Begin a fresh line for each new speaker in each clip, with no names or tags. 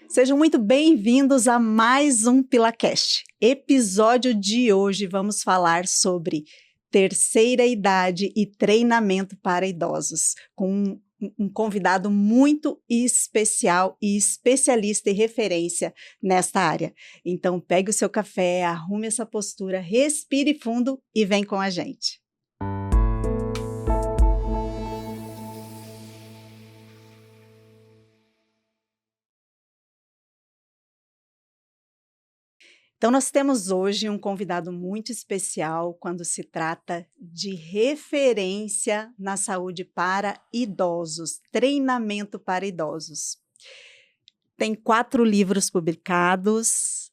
Sejam muito bem-vindos a mais um PilaCast. Episódio de hoje vamos falar sobre terceira idade e treinamento para idosos, com um convidado muito especial e especialista e referência nesta área. Então pegue o seu café, arrume essa postura, respire fundo e vem com a gente. Então, nós temos hoje um convidado muito especial quando se trata de referência na saúde para idosos, treinamento para idosos. Tem 4 livros publicados,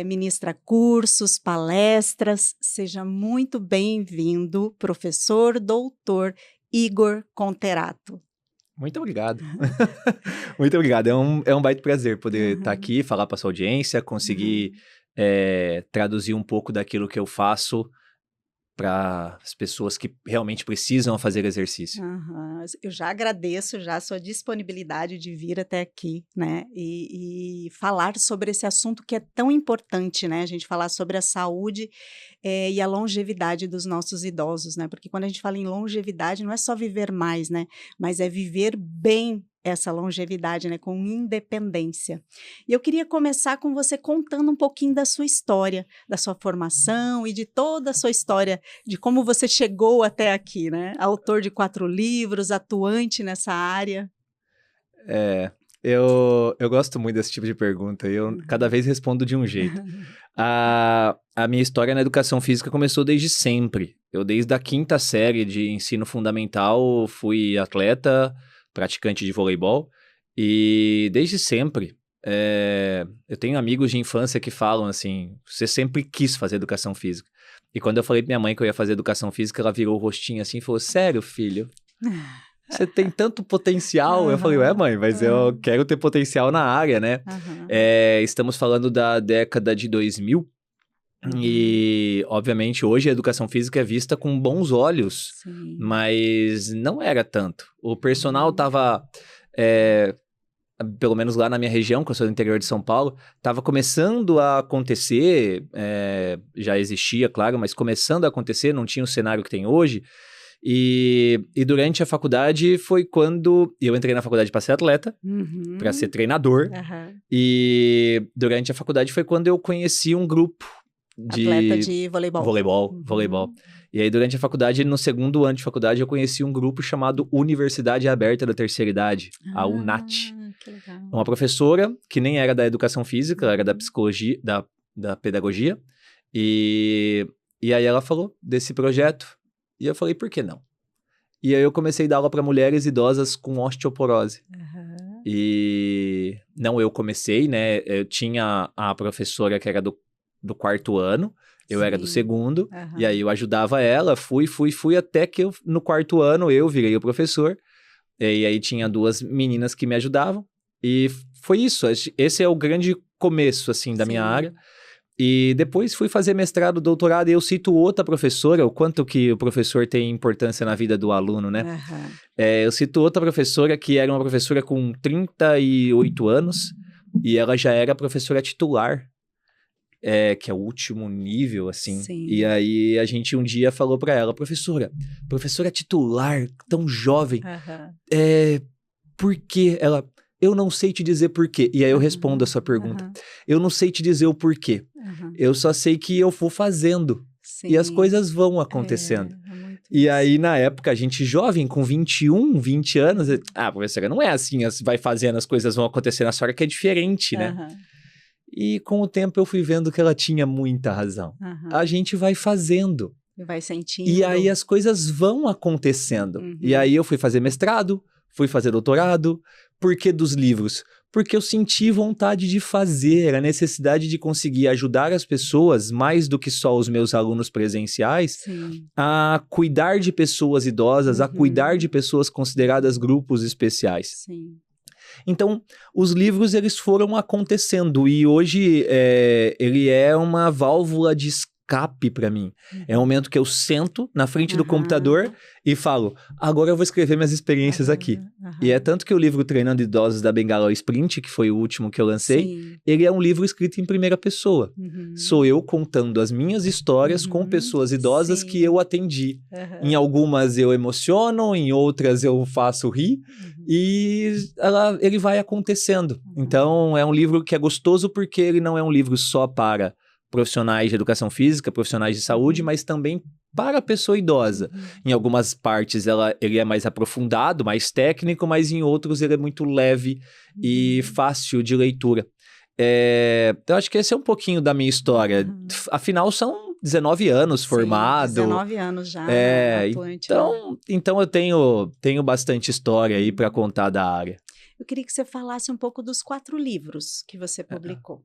ministra cursos, palestras. Seja muito bem-vindo, professor doutor Igor Conterato.
Muito obrigado. Muito obrigado. É um baita prazer poder estar aqui, falar para sua audiência, conseguir traduzir um pouco daquilo que eu faço para as pessoas que realmente precisam fazer exercício.
Eu já agradeço já a sua disponibilidade de vir até aqui, né, e falar sobre esse assunto que é tão importante, né, a gente falar sobre a saúde e a longevidade dos nossos idosos, né, porque quando a gente fala em longevidade não é só viver mais, né, mas é viver bem essa longevidade, né, com independência. E eu queria começar com você contando um pouquinho da sua história, da sua formação e de toda a sua história, de como você chegou até aqui, né? Autor de 4 livros, atuante nessa área.
Eu gosto muito desse tipo de pergunta e eu cada vez respondo de um jeito. A minha história na educação física começou desde sempre. Eu, desde a 5ª série de ensino fundamental, fui atleta, praticante de voleibol, e desde sempre eu tenho amigos de infância que falam assim: você sempre quis fazer educação física. E quando eu falei pra minha mãe que eu ia fazer educação física, ela virou o rostinho assim e falou: sério, filho? Você tem tanto potencial? Eu falei: mãe, mas eu quero ter potencial na área, né? Estamos falando da década de 2000, e, obviamente, hoje a educação física é vista com bons olhos, mas não era tanto. O personal estava, pelo menos lá na minha região, que eu sou do interior de São Paulo, estava começando a acontecer, já existia, claro, mas começando a acontecer, não tinha o cenário que tem hoje. E durante a faculdade foi quando eu entrei na faculdade para ser atleta, para ser treinador, e durante a faculdade foi quando eu conheci um grupo
atleta de voleibol.
Voleibol. E aí, durante a faculdade, no 2º ano de faculdade, eu conheci um grupo chamado Universidade Aberta da Terceira Idade, a UNAT.
Que legal.
Uma professora que nem era da educação física, ela era da psicologia, da pedagogia. E aí ela falou desse projeto. E eu falei: por que não? E aí eu comecei a dar aula para mulheres idosas com osteoporose. E não eu comecei, né? Eu tinha a professora que era do 4º ano, eu era do 2º, e aí eu ajudava ela, fui até que no 4º ano eu virei o professor, e aí tinha 2 meninas que me ajudavam, e foi isso. Esse é o grande começo, assim, da minha área. E depois fui fazer mestrado, doutorado, e eu cito outra professora, o quanto que o professor tem importância na vida do aluno, né? Eu cito outra professora que era uma professora com 38 anos, e ela já era professora titular, que é o último nível, assim. E aí a gente um dia falou pra ela: professora titular, tão jovem, por quê? Ela: eu não sei te dizer por quê. E aí eu respondo a sua pergunta. Eu não sei te dizer o porquê. Eu só sei que eu vou fazendo. E as coisas vão acontecendo. E aí, na época, a gente jovem, com 21, 20 anos, professora, não é assim, vai fazendo, as coisas vão acontecendo. A senhora que é diferente, né? E com o tempo eu fui vendo que ela tinha muita razão. A gente vai fazendo.
Vai sentindo.
E aí as coisas vão acontecendo. E aí eu fui fazer mestrado, fui fazer doutorado. Por que dos livros? Porque eu senti vontade de fazer, a necessidade de conseguir ajudar as pessoas, mais do que só os meus alunos presenciais, a cuidar de pessoas idosas, a cuidar de pessoas consideradas grupos especiais. Então, os livros, eles foram acontecendo, e hoje ele é uma válvula de escape escape para mim. É um momento que eu sento na frente do computador e falo, agora eu vou escrever minhas experiências aqui. E é tanto que o livro Treinando Idosos da Bengala ao Sprint, que foi o último que eu lancei, ele é um livro escrito em primeira pessoa. Sou eu contando as minhas histórias com pessoas idosas que eu atendi. Em algumas eu emociono, em outras eu faço rir, e ele vai acontecendo. Então, é um livro que é gostoso porque ele não é um livro só para profissionais de educação física, profissionais de saúde, mas também para a pessoa idosa. Em algumas partes ele é mais aprofundado, mais técnico, mas em outros ele é muito leve e fácil de leitura. Eu acho que esse é um pouquinho da minha história. Afinal, são 19 anos formado.
19 anos já, na Atlântida.
Então eu tenho bastante história aí para contar da área.
Eu queria que você falasse um pouco dos 4 livros que você publicou.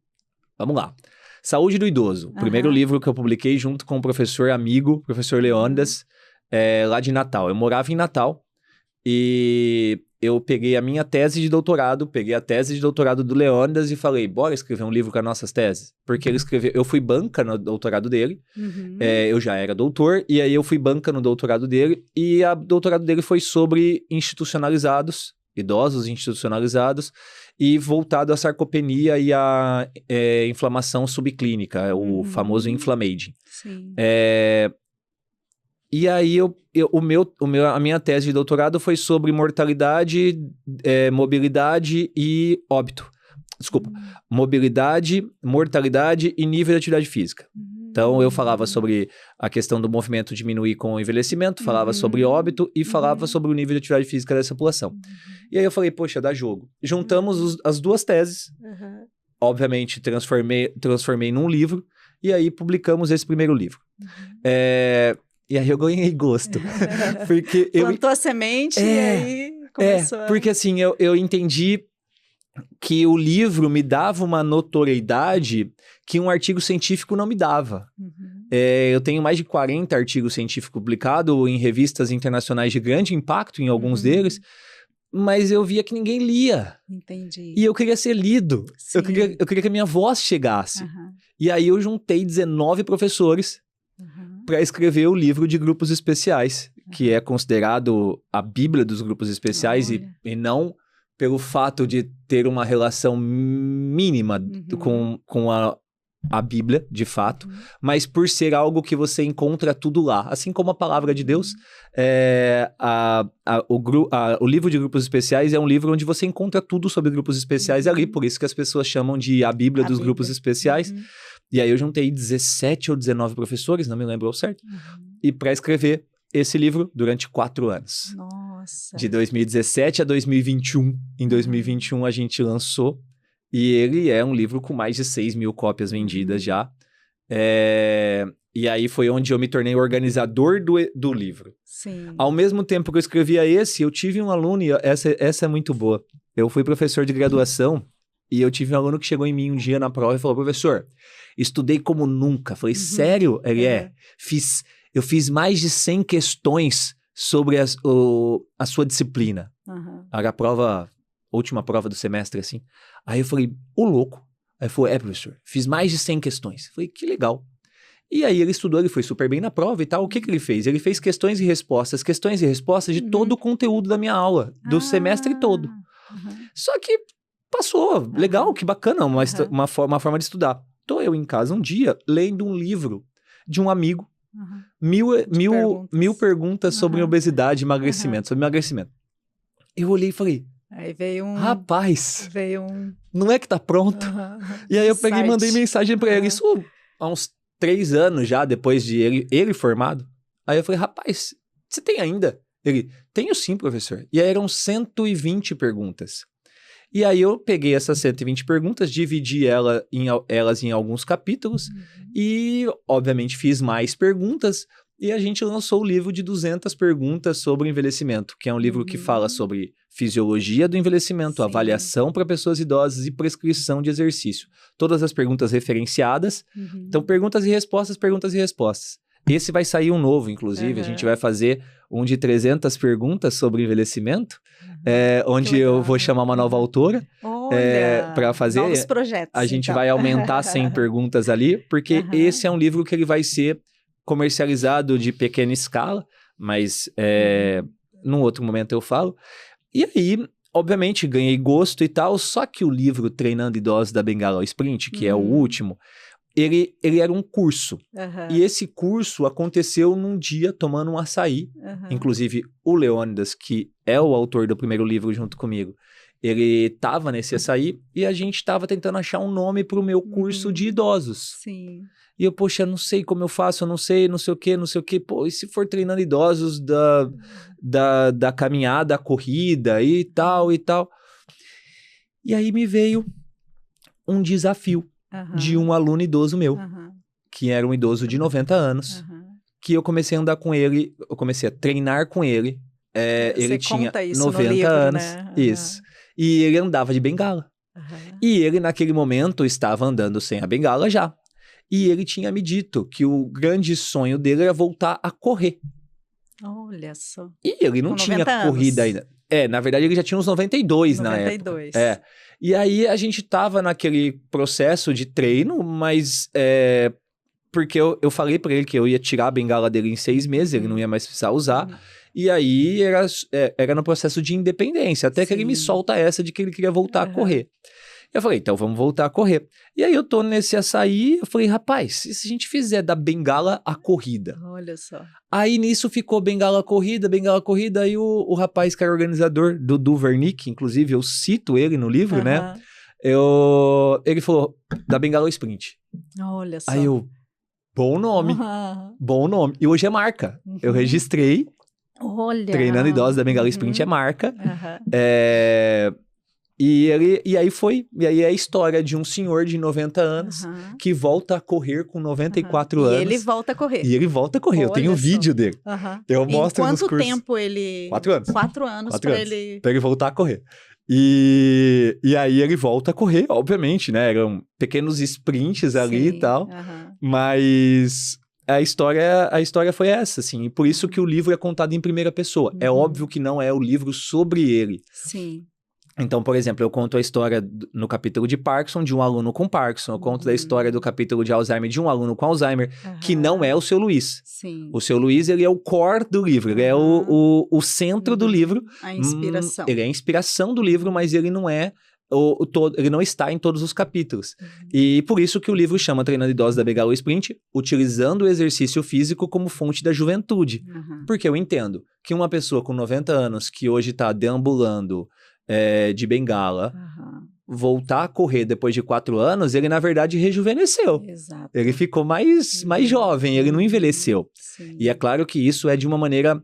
Vamos lá. Saúde do Idoso. O primeiro livro que eu publiquei junto com o professor amigo, professor Leônidas, lá de Natal. Eu morava em Natal e eu peguei a minha tese de doutorado, peguei a tese de doutorado do Leônidas e falei, bora escrever um livro com as nossas teses? Porque ele escreveu, eu fui banca no doutorado dele, eu já era doutor, e aí eu fui banca no doutorado dele, e o doutorado dele foi sobre institucionalizados, idosos institucionalizados, e voltado à sarcopenia e à inflamação subclínica, o famoso inflammaging.
Sim.
E aí, a minha tese de doutorado foi sobre mortalidade, mobilidade e óbito. Desculpa. Mobilidade, mortalidade e nível de atividade física. Então, eu falava sobre a questão do movimento diminuir com o envelhecimento, falava sobre óbito e falava sobre o nível de atividade física dessa população. E aí eu falei, poxa, dá jogo. Juntamos as duas teses, obviamente transformei num livro, e aí publicamos esse primeiro livro. E aí eu ganhei gosto. Porque
plantou a semente e aí começou
porque assim, eu entendi que o livro me dava uma notoriedade que um artigo científico não me dava. Eu tenho mais de 40 artigos científicos publicados em revistas internacionais de grande impacto, em alguns deles, mas eu via que ninguém lia.
Entendi.
E eu queria ser lido. Eu queria que a minha voz chegasse. E aí eu juntei 19 professores para escrever o livro de grupos especiais, que é considerado a bíblia dos grupos especiais, e não pelo fato de ter uma relação mínima com a Bíblia, de fato, mas por ser algo que você encontra tudo lá. Assim como a palavra de Deus, o livro de grupos especiais é um livro onde você encontra tudo sobre grupos especiais ali, por isso que as pessoas chamam de a Bíblia dos grupos especiais. E aí eu juntei 17 ou 19 professores, não me lembro ao certo, e para escrever esse livro durante 4 anos.
Nossa!
De 2017 a 2021. Em 2021 a gente lançou, e ele é um livro com mais de 6 mil cópias vendidas já. E aí foi onde eu me tornei organizador do livro.
Sim.
Ao mesmo tempo que eu escrevia esse, eu tive um aluno, e essa é muito boa. Eu fui professor de graduação, e eu tive um aluno que chegou em mim um dia na prova e falou, professor, estudei como nunca. Falei, sério? Ele eu fiz mais de 100 questões sobre a sua disciplina. Era a última prova do semestre, assim. Aí eu falei, ô louco. Aí ele falou, professor, fiz mais de 100 questões. Falei, que legal. E aí ele estudou, ele foi super bem na prova e tal. O que ele fez? Ele fez questões e respostas de todo o conteúdo da minha aula, do semestre todo. Só que passou, legal, que bacana, uma forma de estudar. Tô eu em casa um dia, lendo um livro de um amigo, mil perguntas sobre obesidade, emagrecimento, sobre emagrecimento. Eu olhei e falei,
aí veio
rapaz, não é que tá pronto? E aí eu peguei e mandei mensagem pra ele, isso há uns 3 anos já, depois de ele formado. Aí eu falei, rapaz, você tem ainda? Ele, tenho sim, professor. E aí eram 120 perguntas. E aí eu peguei essas 120 perguntas, dividi elas em alguns capítulos e, obviamente, fiz mais perguntas e a gente lançou o livro de 200 perguntas sobre o envelhecimento, que é um livro que fala sobre fisiologia do envelhecimento, avaliação para pessoas idosas e prescrição de exercício. Todas as perguntas referenciadas. Então, perguntas e respostas, perguntas e respostas. Esse vai sair um novo, inclusive. A gente vai fazer um de 300 perguntas sobre envelhecimento, onde eu vou chamar uma nova autora.
Olha,
para fazer.
novos projetos,
A gente
então.
vai aumentar 100 perguntas ali, porque esse é um livro que ele vai ser comercializado de pequena escala, mas num outro momento eu falo. E aí, obviamente, ganhei gosto e tal, só que o livro Treinando Idosos da Bengala ao Sprint, que é o último, ele era um curso. E esse curso aconteceu num dia tomando um açaí. Inclusive, o Leônidas, que é o autor do primeiro livro junto comigo, ele estava nesse açaí e a gente estava tentando achar um nome para o meu curso de idosos.
Sim.
E eu, poxa, não sei como eu faço, eu não sei o que. Pô, e se for treinando idosos da caminhada, a corrida e tal e tal. E aí me veio um desafio de um aluno idoso meu, que era um idoso de 90 anos, que eu comecei a andar com ele, eu comecei a treinar com ele. Ele tinha 90 anos,
né?
isso. E ele andava de bengala. E ele, naquele momento, estava andando sem a bengala já. E ele tinha me dito que o grande sonho dele era voltar a correr.
Olha só.
E ele não tinha corrida ainda. Na verdade, ele já tinha uns 92 na época. E aí, a gente tava naquele processo de treino, mas... porque eu falei pra ele que eu ia tirar a bengala dele em 6 meses, ele não ia mais precisar usar. E aí, era no processo de independência. Até que ele me solta essa de que ele queria voltar a correr. Eu falei, então vamos voltar a correr. E aí eu tô nesse açaí, eu falei, rapaz, e se a gente fizer da bengala a corrida?
Olha só.
Aí nisso ficou bengala corrida, aí o rapaz que era organizador, Dudu Vernick, inclusive eu cito ele no livro, né? Ele falou, da bengala ao sprint.
Olha só.
Aí eu, bom nome. E hoje é marca. Eu registrei, Treinando Idosos da Bengala Sprint é marca. E aí é a história de um senhor de 90 anos que volta a correr com 94 anos.
E ele volta a correr.
Eu tenho um vídeo dele. Eu mostro nos cursos.
Quanto tempo ele...
4 anos.
4 anos para ele...
Pra ele voltar a correr. E aí ele volta a correr, obviamente, né? Eram pequenos sprints ali e tal. Mas... A história foi essa, assim, e por isso que o livro é contado em primeira pessoa. É óbvio que não é o livro sobre ele.
Sim.
Então, por exemplo, eu conto a história no capítulo de Parkinson, de um aluno com Parkinson. Eu conto da história do capítulo de Alzheimer, de um aluno com Alzheimer, que não é o seu Luiz.
Sim.
O seu Luiz, ele é o core do livro, ele é o centro do livro.
A inspiração.
Ele é a inspiração do livro, mas ele não é... ele não está em todos os capítulos. E por isso que o livro chama Treinando Idosos da Bengala ao Sprint, utilizando o exercício físico como fonte da juventude. Porque eu entendo que uma pessoa com 90 anos que hoje está deambulando de bengala, voltar a correr depois de 4 anos, ele na verdade rejuvenesceu.
Exato.
Ele ficou mais jovem, ele não envelheceu.
Sim.
E é claro que isso é de uma maneira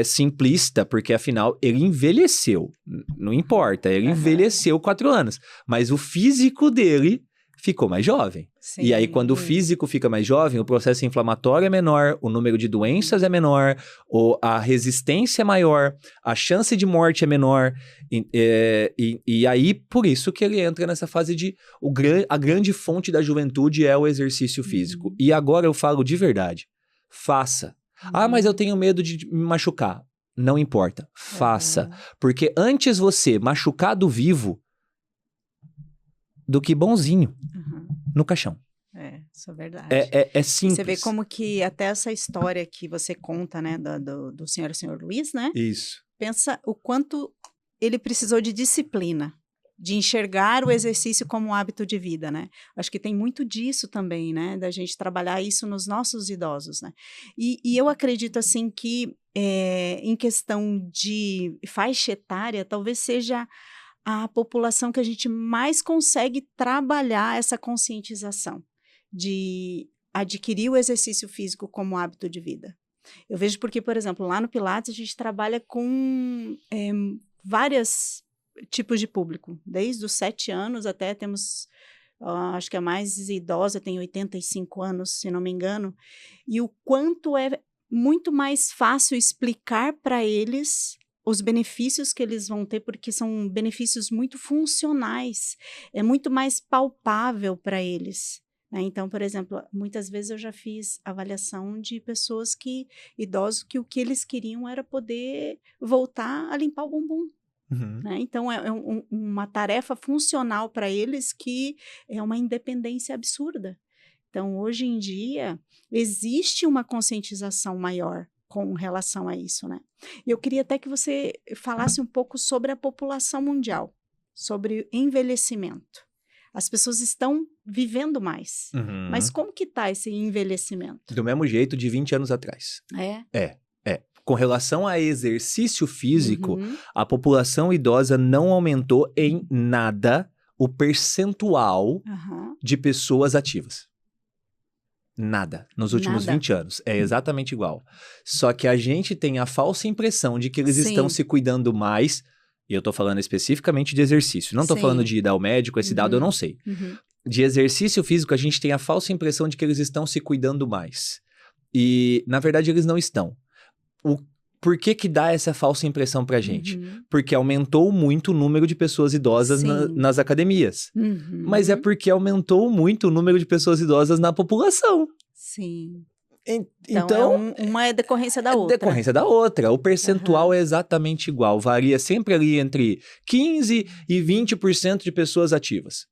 simplista, porque afinal ele envelheceu. Não importa, ele envelheceu 4 anos. Mas o físico dele ficou mais jovem.
Sim.
E aí, quando o físico fica mais jovem, o processo inflamatório é menor, o número de doenças é menor, a resistência é maior, a chance de morte é menor. E aí, por isso que ele entra nessa fase de... a grande fonte da juventude é o exercício físico. E agora eu falo de verdade. Faça. Ah, mas eu tenho medo de me machucar. Não importa. Faça. Porque antes você machucar do vivo do que bonzinho no caixão.
Isso é verdade.
É simples.
Você vê como que até essa história que você conta, né, do senhor Luiz, né?
Isso.
Pensa o quanto ele precisou de disciplina, de enxergar o exercício como um hábito de vida, né? Acho que tem muito disso também, né? Da gente trabalhar isso nos nossos idosos, né? E eu acredito, assim, que em questão de faixa etária, talvez seja a população que a gente mais consegue trabalhar essa conscientização de adquirir o exercício físico como hábito de vida. Eu vejo porque, por exemplo, lá no Pilates a gente trabalha com vários tipos de público, desde os 7 anos até temos, acho que a mais idosa tem 85 anos, se não me engano, e o quanto é muito mais fácil explicar para eles os benefícios que eles vão ter, porque são benefícios muito funcionais, é muito mais palpável para eles, né? Então, por exemplo, muitas vezes eu já fiz avaliação de pessoas idosos, que o que eles queriam era poder voltar a limpar o bumbum.
Uhum.
né? Então, é uma tarefa funcional para eles que é uma independência absurda. Então, hoje em dia, existe uma conscientização maior com relação a isso, né? Eu queria até que você falasse um pouco sobre a população mundial, sobre envelhecimento. As pessoas estão vivendo mais, mas
Uhum.
como que está esse envelhecimento?
Do mesmo jeito de 20 anos atrás.
É?
É. Com relação a exercício físico,
Uhum.
a população idosa não aumentou em nada o percentual
Aham.
de pessoas ativas. Nada. Nos últimos
Nada?
20 anos. É exatamente igual. Só que a gente tem a falsa impressão de que eles estão
Sim,
se cuidando mais. E eu tô falando especificamente de exercício. Não tô falando
sim.
de ir ao médico, esse dado eu não sei.
Uhum.
De exercício físico, a gente tem a falsa impressão de que eles estão se cuidando mais. E, na verdade, eles não estão. Por que que dá essa falsa impressão pra gente?
Uhum.
Porque aumentou muito o número de pessoas idosas
Sim.
nas academias. Mas é
Uhum.
porque aumentou muito o número de pessoas idosas na população.
Sim.
En-
Então,
Então,
uma é decorrência da
é
outra.
decorrência da outra. O percentual
Aham.
é exatamente igual. Varia sempre ali entre 15% e 20% de pessoas ativas.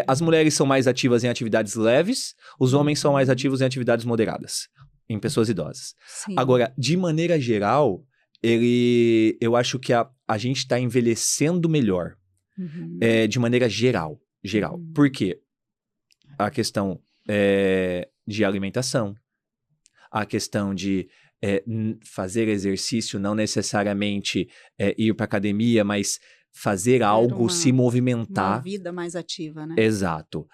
As mulheres são mais ativas em atividades leves, os homens são mais
Uhum.
ativos em atividades moderadas, em pessoas idosas.
Sim.
Agora, de maneira geral, eu acho que a gente está envelhecendo melhor,
Uhum.
de maneira geral.
Uhum.
Por quê? A questão de alimentação, a questão de fazer exercício, não necessariamente ir para academia, mas fazer
Ter
algo, se
uma
movimentar.
vida mais ativa, né?
Exato.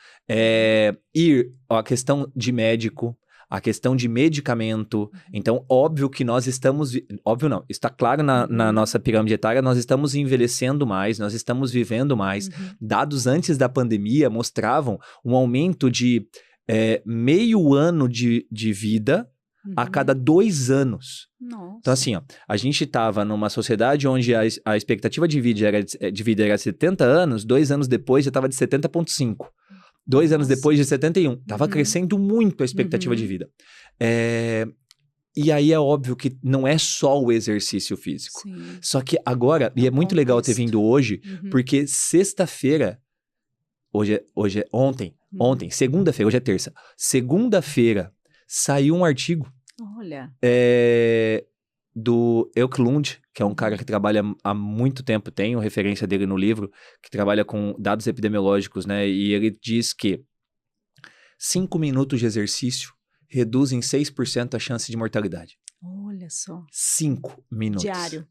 A questão de médico, a questão de medicamento. Então, óbvio que nós estamos... Óbvio não, está claro na
Uhum.
nossa pirâmide etária, nós estamos envelhecendo mais, nós estamos vivendo mais.
Uhum.
Dados antes da pandemia mostravam um aumento de meio ano de vida a cada 2 anos.
Nossa.
Então, assim, ó, a gente estava numa sociedade onde a expectativa de vida era 70 anos, 2 anos depois já estava de 70,5. 2 anos
Nossa.
depois de 71. Tava
Uhum.
crescendo muito a expectativa de
Uhum.
vida. E aí é óbvio que não é só o exercício físico.
Sim.
Só que agora, e é muito legal ter vindo hoje, porque sexta-feira, ontem, segunda-feira, hoje é terça. Segunda-feira, saiu um artigo
Olha.
do Eklund, que é um cara que trabalha há muito tempo, tenho referência dele no livro, que trabalha com dados epidemiológicos, né? E ele diz que 5 minutos de exercício reduzem 6% a chance de mortalidade.
Olha só.
5 minutos.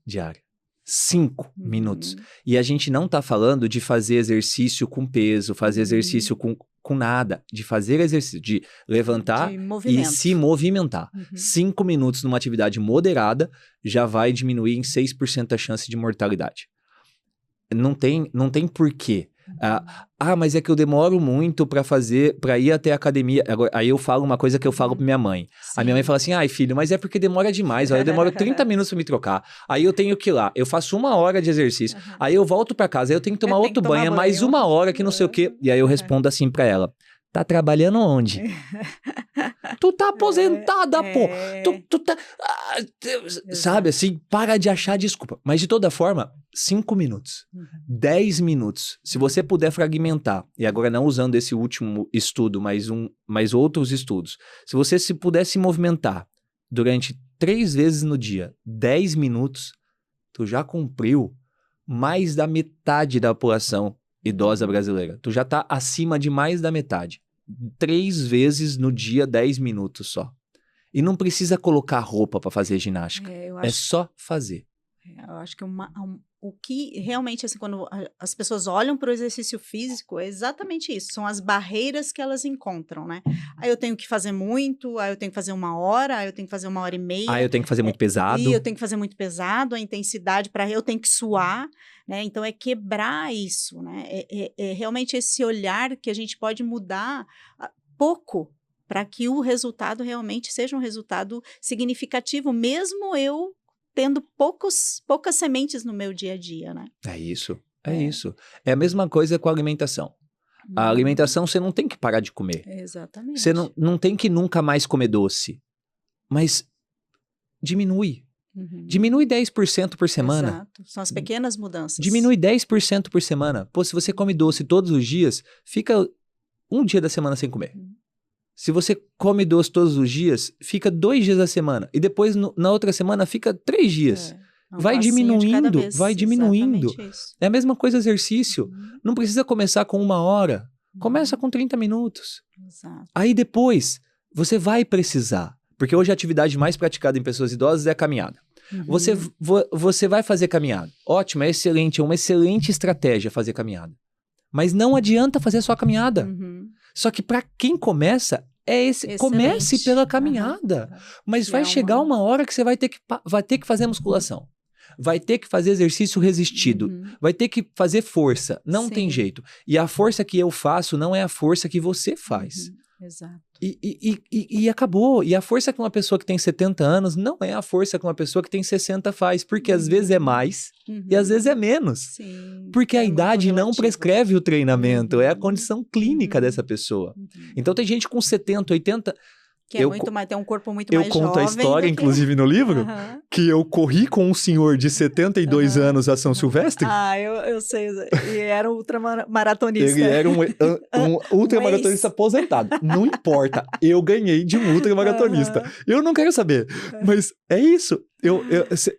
Diário.
5 minutos. E a gente não tá falando de fazer exercício com peso, fazer exercício com nada. De fazer exercício, de levantar
De
e
movimento.
se movimentar. 5 minutos numa atividade moderada já vai diminuir em 6% a chance de mortalidade. Não tem porquê. Mas é que eu demoro muito pra ir até a academia. Agora, aí eu falo uma coisa que eu falo pra minha mãe.
Sim.
A minha mãe fala assim, ai filho, mas é porque demora demais, ó, eu demoro 30 minutos pra me trocar. Aí eu tenho que ir lá, eu faço 1 hora de exercício, aí eu volto pra casa, aí eu tenho que tomar outro banho, é mais 1 hora que não sei o quê. E aí eu respondo assim pra ela, tá trabalhando onde? Tu tá aposentada, pô. Tu tá... sabe, assim, para de achar desculpa. Mas de toda forma, 5 minutos, 10 minutos. Se você puder fragmentar, e agora não usando esse último estudo, mas outros estudos. Se você puder se movimentar durante 3 vezes no dia, 10 minutos, tu já cumpriu mais da metade da população idosa brasileira. Tu já tá acima de mais da metade. 3 vezes no dia, 10 minutos só. E não precisa colocar roupa para fazer ginástica. É só fazer.
Eu acho que o que realmente, assim, quando as pessoas olham para o exercício físico, é exatamente isso. São as barreiras que elas encontram, né? Aí eu tenho que fazer muito, aí eu tenho que fazer 1 hora, aí eu tenho que fazer 1h30.
Aí eu tenho que fazer muito pesado.
E eu tenho que fazer muito pesado, a intensidade eu tenho que suar, né? Então é quebrar isso, né? É realmente esse olhar que a gente pode mudar pouco para que o resultado realmente seja um resultado significativo, mesmo eu tendo poucas sementes no meu dia a dia, né?
É isso. É a mesma coisa com a alimentação. A alimentação você não tem que parar de comer.
Exatamente.
Você não tem que nunca mais comer doce. Mas diminui. Diminui 10% por semana.
Exato. São as pequenas mudanças.
Diminui 10% por semana. Pô, se você come doce todos os dias, fica um dia da semana sem comer. Se você come doce todos os dias, fica 2 dias da semana. E depois, na outra semana, fica 3 dias. Vai diminuindo, vai diminuindo. É a mesma coisa exercício. Não precisa começar com 1 hora. Começa com 30 minutos.
Exato.
Aí depois, você vai precisar. Porque hoje a atividade mais praticada em pessoas idosas é a caminhada. Você vai fazer caminhada. Ótimo, é excelente. É uma excelente estratégia fazer caminhada. Mas não adianta fazer só a caminhada. Só que para quem começa, comece pela caminhada. Mas vai chegar uma hora que você vai ter que fazer musculação. Vai ter que fazer exercício resistido. Vai ter que fazer força. Não tem jeito. E a força que eu faço não é a força que você faz.
Exato.
E acabou. E a força que uma pessoa que tem 70 anos não é a força que uma pessoa que tem 60 faz. Porque às vezes é mais e às vezes é menos.
Sim.
Porque a idade não prescreve o treinamento. É a condição clínica dessa pessoa. Então tem gente com 70, 80...
Que é muito mais, tem um corpo muito mais jovem.
Eu conto a história, inclusive, no livro, que eu corri com um senhor de 72 anos a São Silvestre.
Eu sei. E era um ultramaratonista.
Ele era um ultramaratonista aposentado. Não importa, eu ganhei de um ultramaratonista. Eu não quero saber, mas é isso.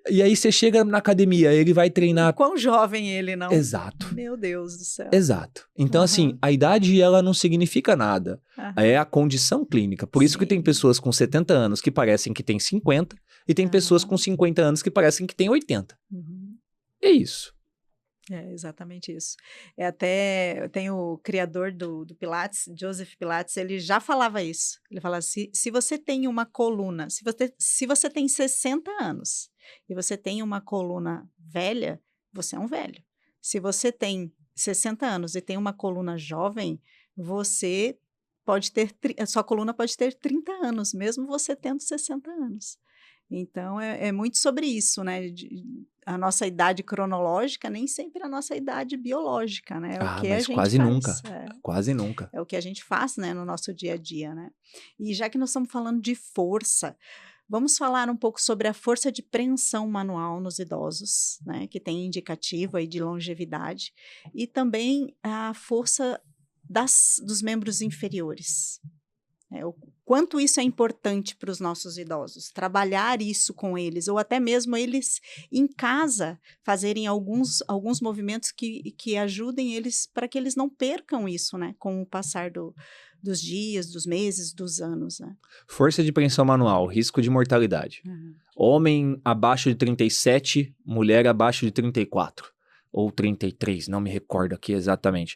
E aí você chega na academia, ele vai treinar...
Quão jovem ele, não?
Exato.
Meu Deus do céu.
Exato. Então, assim, a idade, ela não significa nada. É a condição clínica. Por isso que tem pessoas com 70 anos que parecem que têm 50 e tem pessoas com 50 anos que parecem que têm 80. É isso.
É exatamente isso. Até tem o criador do Pilates, Joseph Pilates, ele já falava isso. Ele falava assim, se você tem uma coluna, se você tem 60 anos e você tem uma coluna velha, você é um velho. Se você tem 60 anos e tem uma coluna jovem, você pode ter, a sua coluna pode ter 30 anos, mesmo você tendo 60 anos. Então, é muito sobre isso, né? A nossa idade cronológica nem sempre a nossa idade biológica, né? É o que a gente
quase
faz.
Nunca. Quase nunca.
É o que a gente faz, né, no nosso dia a dia, né? E já que nós estamos falando de força, vamos falar um pouco sobre a força de preensão manual nos idosos, né? Que tem indicativo aí de longevidade. E também a força dos membros inferiores. O quanto isso é importante para os nossos idosos, trabalhar isso com eles, ou até mesmo eles em casa fazerem alguns movimentos que ajudem eles para que eles não percam isso, né, com o passar dos dias, dos meses, dos anos. Né?
Força de preensão manual, risco de mortalidade. Homem abaixo de 37, mulher abaixo de 34. Ou 33, não me recordo aqui exatamente.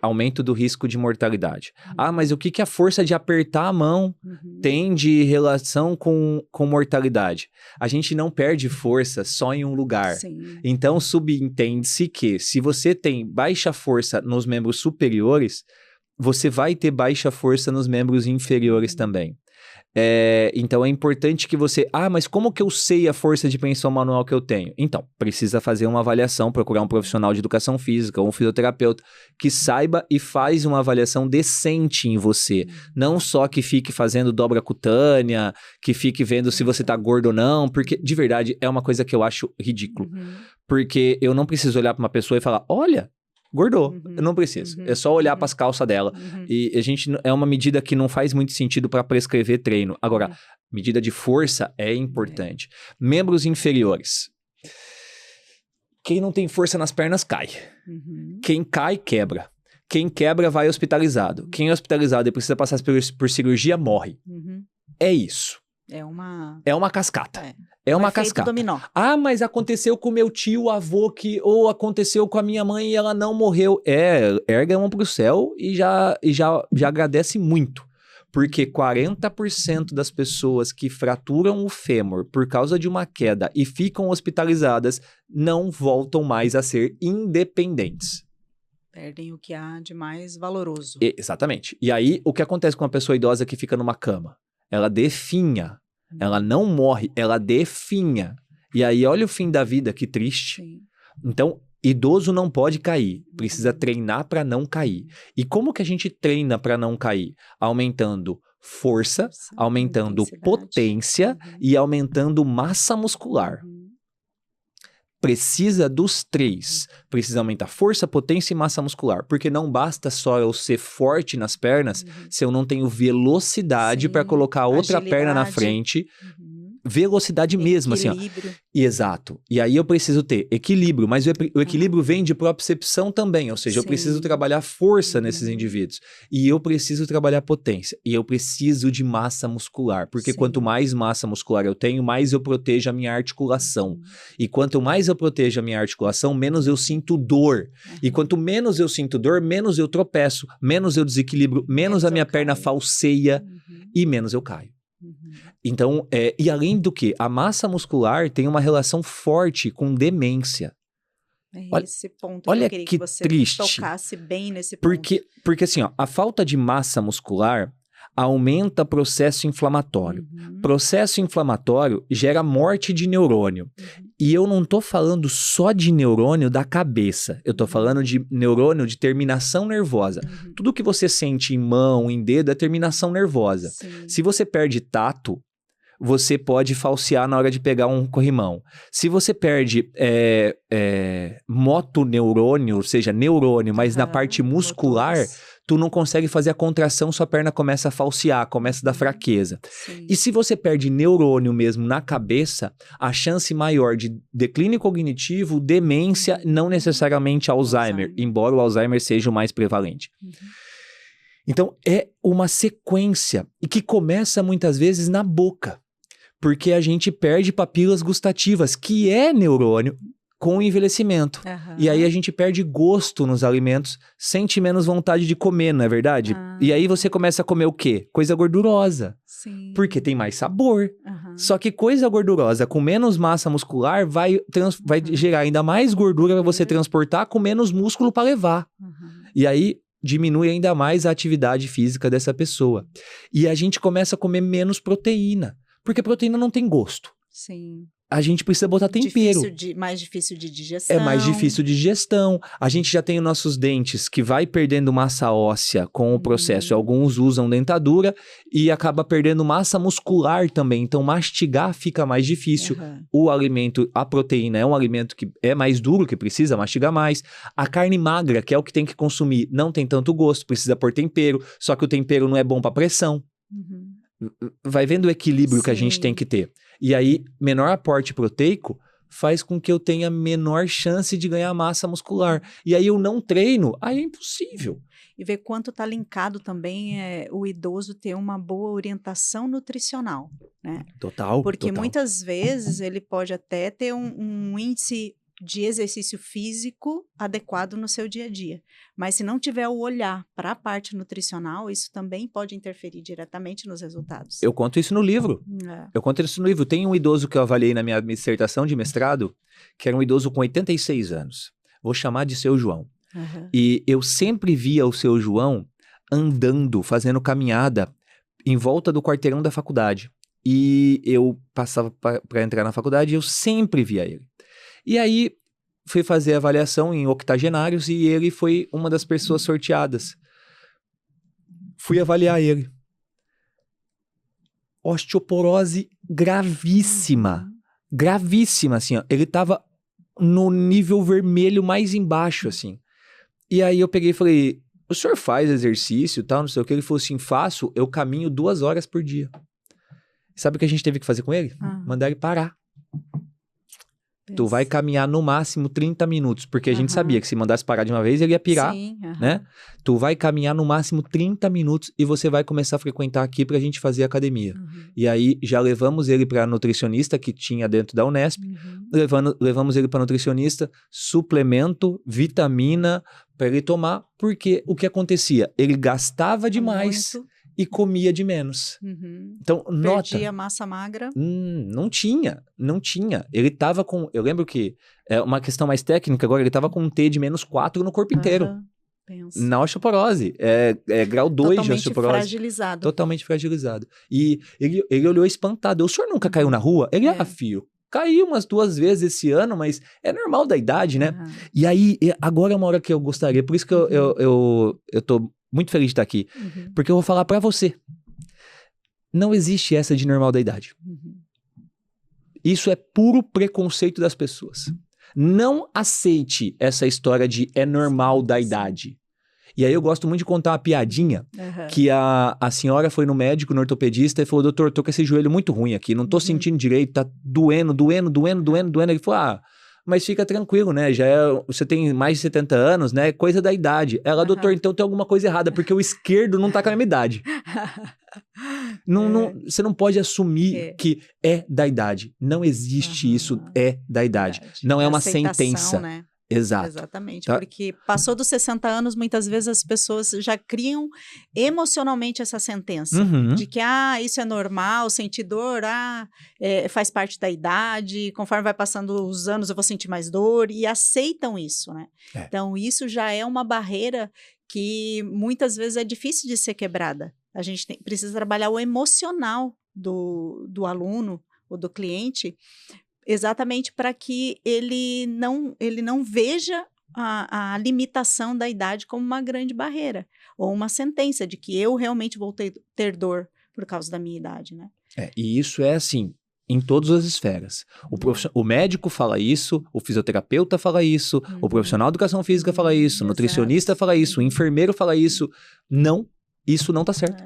Aumento do risco de mortalidade. Mas o que a força de apertar a mão tem de relação com mortalidade? A gente não perde força só em um lugar.
Sim.
Então, subentende-se que se você tem baixa força nos membros superiores, você vai ter baixa força nos membros inferiores também. Então é importante que você... mas como que eu sei a força de preensão manual que eu tenho? Então, precisa fazer uma avaliação, procurar um profissional de educação física ou um fisioterapeuta que saiba e faz uma avaliação decente em você. Não só que fique fazendo dobra cutânea, que fique vendo se você tá gordo ou não, porque de verdade é uma coisa que eu acho ridículo. Porque eu não preciso olhar para uma pessoa e falar, olha, engordou, eu não preciso. É só olhar para as calças dela. E a gente é uma medida que não faz muito sentido para prescrever treino. Agora, medida de força é importante. Membros inferiores. Quem não tem força nas pernas, cai. Quem cai, quebra. Quem quebra, vai hospitalizado. Quem é hospitalizado e precisa passar por cirurgia, morre. É isso. É uma cascata. É uma cascata.
Dominó.
Mas aconteceu com meu tio, avô, ou aconteceu com a minha mãe e ela não morreu. Erga a mão pro céu e já agradece muito. Porque 40% das pessoas que fraturam o fêmur por causa de uma queda e ficam hospitalizadas não voltam mais a ser independentes.
Perdem o que há de mais valoroso.
Exatamente. E aí, o que acontece com uma pessoa idosa que fica numa cama? Ela definha. Ela não morre, ela definha. E aí, olha o fim da vida, que triste.
Sim.
Então, Idoso não pode cair, precisa treinar para não cair. E como que a gente treina para não cair? Aumentando força, aumentando potência e aumentando massa muscular. Precisa dos 3. Precisa aumentar força, potência e massa muscular. Porque não basta só eu ser forte nas pernas se eu não tenho velocidade para colocar a outra perna na frente. Velocidade mesmo, assim, ó. Exato. E aí eu preciso ter equilíbrio, mas o equilíbrio vem de propriocepção também, ou seja, eu preciso trabalhar força nesses indivíduos. E eu preciso trabalhar potência. E eu preciso de massa muscular, porque quanto mais massa muscular eu tenho, mais eu protejo a minha articulação. E quanto mais eu protejo a minha articulação, menos eu sinto dor. E quanto menos eu sinto dor, menos eu tropeço, menos eu desequilibro, menos a minha perna falseia e menos eu caio. Então, e além do que, a massa muscular tem uma relação forte com demência.
Esse ponto
olha
que eu queria que você
triste.
Tocasse bem nesse ponto.
Porque assim, ó, a falta de massa muscular aumenta processo inflamatório. Processo inflamatório gera morte de neurônio. E eu não tô falando só de neurônio da cabeça. Eu tô falando de neurônio de terminação nervosa. Tudo que você sente em mão, em dedo, é terminação nervosa. Se você perde tato, você pode falsear na hora de pegar um corrimão. Se você perde motoneurônio, ou seja, neurônio, mas na parte muscular, tu não consegue fazer a contração, sua perna começa a falsear, começa a dar fraqueza. E se você perde neurônio mesmo na cabeça, a chance maior de declínio cognitivo, demência, não necessariamente Alzheimer, embora o Alzheimer seja o mais prevalente. Então, é uma sequência e que começa muitas vezes na boca. Porque a gente perde papilas gustativas, que é neurônio, com o envelhecimento. E aí a gente perde gosto nos alimentos, sente menos vontade de comer, não é verdade? E aí você começa a comer o quê? Coisa gordurosa. Porque tem mais sabor. Só que coisa gordurosa com menos massa muscular vai gerar ainda mais gordura para você transportar com menos músculo para levar. E aí diminui ainda mais a atividade física dessa pessoa. E a gente começa a comer menos proteína. Porque proteína não tem gosto. A gente precisa botar tempero.
Mais difícil de digestão.
É mais difícil de digestão. A gente já tem os nossos dentes que vai perdendo massa óssea com o processo. Alguns usam dentadura e acaba perdendo massa muscular também. Então, mastigar fica mais difícil. O alimento, a proteína é um alimento que é mais duro, que precisa mastigar mais. A carne magra, que é o que tem que consumir, não tem tanto gosto, precisa pôr tempero. Só que o tempero não é bom para pressão. Vai vendo o equilíbrio que a gente tem que ter. E aí, menor aporte proteico faz com que eu tenha menor chance de ganhar massa muscular. E aí eu não treino, aí é impossível.
E ver quanto está linkado também o idoso ter uma boa orientação nutricional, né? Porque muitas vezes ele pode até ter um índice de exercício físico adequado no seu dia a dia. Mas se não tiver o olhar para a parte nutricional, isso também pode interferir diretamente nos resultados.
Eu conto isso no livro. Tem um idoso que eu avaliei na minha dissertação de mestrado, que era um idoso com 86 anos. Vou chamar de Seu João. E eu sempre via o Seu João andando, fazendo caminhada em volta do quarteirão da faculdade. E eu passava para entrar na faculdade e eu sempre via ele. E aí, fui fazer a avaliação em octogenários e ele foi uma das pessoas sorteadas. Fui avaliar ele. Osteoporose gravíssima. Gravíssima, assim, ó. Ele tava no nível vermelho mais embaixo, assim. E aí eu peguei e falei, o senhor faz exercício e tal, não sei o que? Ele falou assim, faço, eu caminho 2 horas por dia. Sabe o que a gente teve que fazer com ele? Mandar ele parar. Tu vai caminhar no máximo 30 minutos, porque a gente sabia que se mandasse parar de uma vez, ele ia pirar, né? Tu vai caminhar no máximo 30 minutos e você vai começar a frequentar aqui pra gente fazer academia. E aí, já levamos ele pra nutricionista que tinha dentro da Unesp, levamos ele pra nutricionista, suplemento, vitamina, pra ele tomar, porque o que acontecia? Ele gastava demais e comia de menos. Então, nota.
Perdia massa magra?
Não tinha. Ele tava com... Eu lembro que, é uma questão mais técnica agora, ele tava com um T de -4 no corpo inteiro. Na osteoporose. É grau 2 de osteoporose.
Fragilizado.
Totalmente fragilizado. E ele olhou espantado. O senhor nunca caiu na rua? Ele, filho, Caí umas 2 vezes esse ano, mas é normal da idade, né?
Aham.
E aí, agora é uma hora que eu gostaria, por isso que eu tô muito feliz de estar aqui,
Uhum.
porque eu vou falar pra você. Não existe essa de normal da idade.
Uhum.
Isso é puro preconceito das pessoas. Não aceite essa história de é normal da
Sim.
idade. E aí eu gosto muito de contar uma piadinha,
Aham.
que a senhora foi no médico, no ortopedista, e falou, doutor, tô com esse joelho muito ruim aqui, não tô
Uhum.
sentindo direito, tá doendo. Ele falou, mas fica tranquilo, né, você tem mais de 70 anos, né, coisa da idade. Ela, doutor,
Aham.
então tem alguma coisa errada, porque o esquerdo não tá com a mesma idade. Você não pode assumir
É.
que é da idade. Não existe isso,
Aham.
é da idade.
Verdade.
Não é uma
Aceitação,
sentença.
né?
Exato.
Exatamente,
Tá?
porque passou dos 60 anos, muitas vezes as pessoas já criam emocionalmente essa sentença
Uhum.
de que, isso é normal, sentir dor, faz parte da idade, conforme vai passando os anos eu vou sentir mais dor, e aceitam isso, né?
É.
Então, isso já é uma barreira que muitas vezes é difícil de ser quebrada. A gente precisa trabalhar o emocional do aluno ou do cliente, exatamente para que ele não veja a limitação da idade como uma grande barreira, ou uma sentença de que eu realmente vou ter dor por causa da minha idade, né?
E isso é assim, em todas as esferas. O médico fala isso, o fisioterapeuta fala isso, o profissional de educação física fala isso, o nutricionista fala isso, o enfermeiro fala isso. Não, isso não tá certo.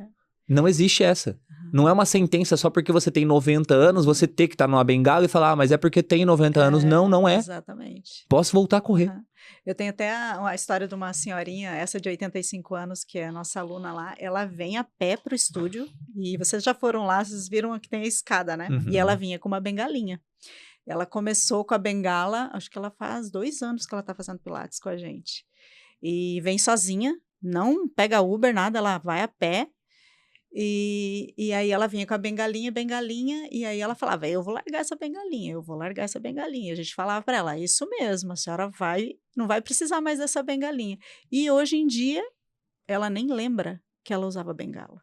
Não existe essa. Não é uma sentença só porque você tem 90 anos, você ter que estar numa bengala e falar, mas é porque tem 90 anos. Não é.
Exatamente.
Posso voltar a correr.
Uhum. Eu tenho até a história de uma senhorinha, essa de 85 anos, que é a nossa aluna lá, ela vem a pé pro estúdio, e vocês já foram lá, vocês viram que tem a escada, né?
Uhum.
E ela vinha com uma bengalinha. Ela começou com a bengala, acho que ela faz 2 anos que ela tá fazendo pilates com a gente. E vem sozinha, não pega Uber, nada, ela vai a pé. E aí ela vinha com a bengalinha, e aí ela falava, eu vou largar essa bengalinha, eu vou largar essa bengalinha. A gente falava para ela, isso mesmo, a senhora não vai precisar mais dessa bengalinha. E hoje em dia, ela nem lembra que ela usava bengala.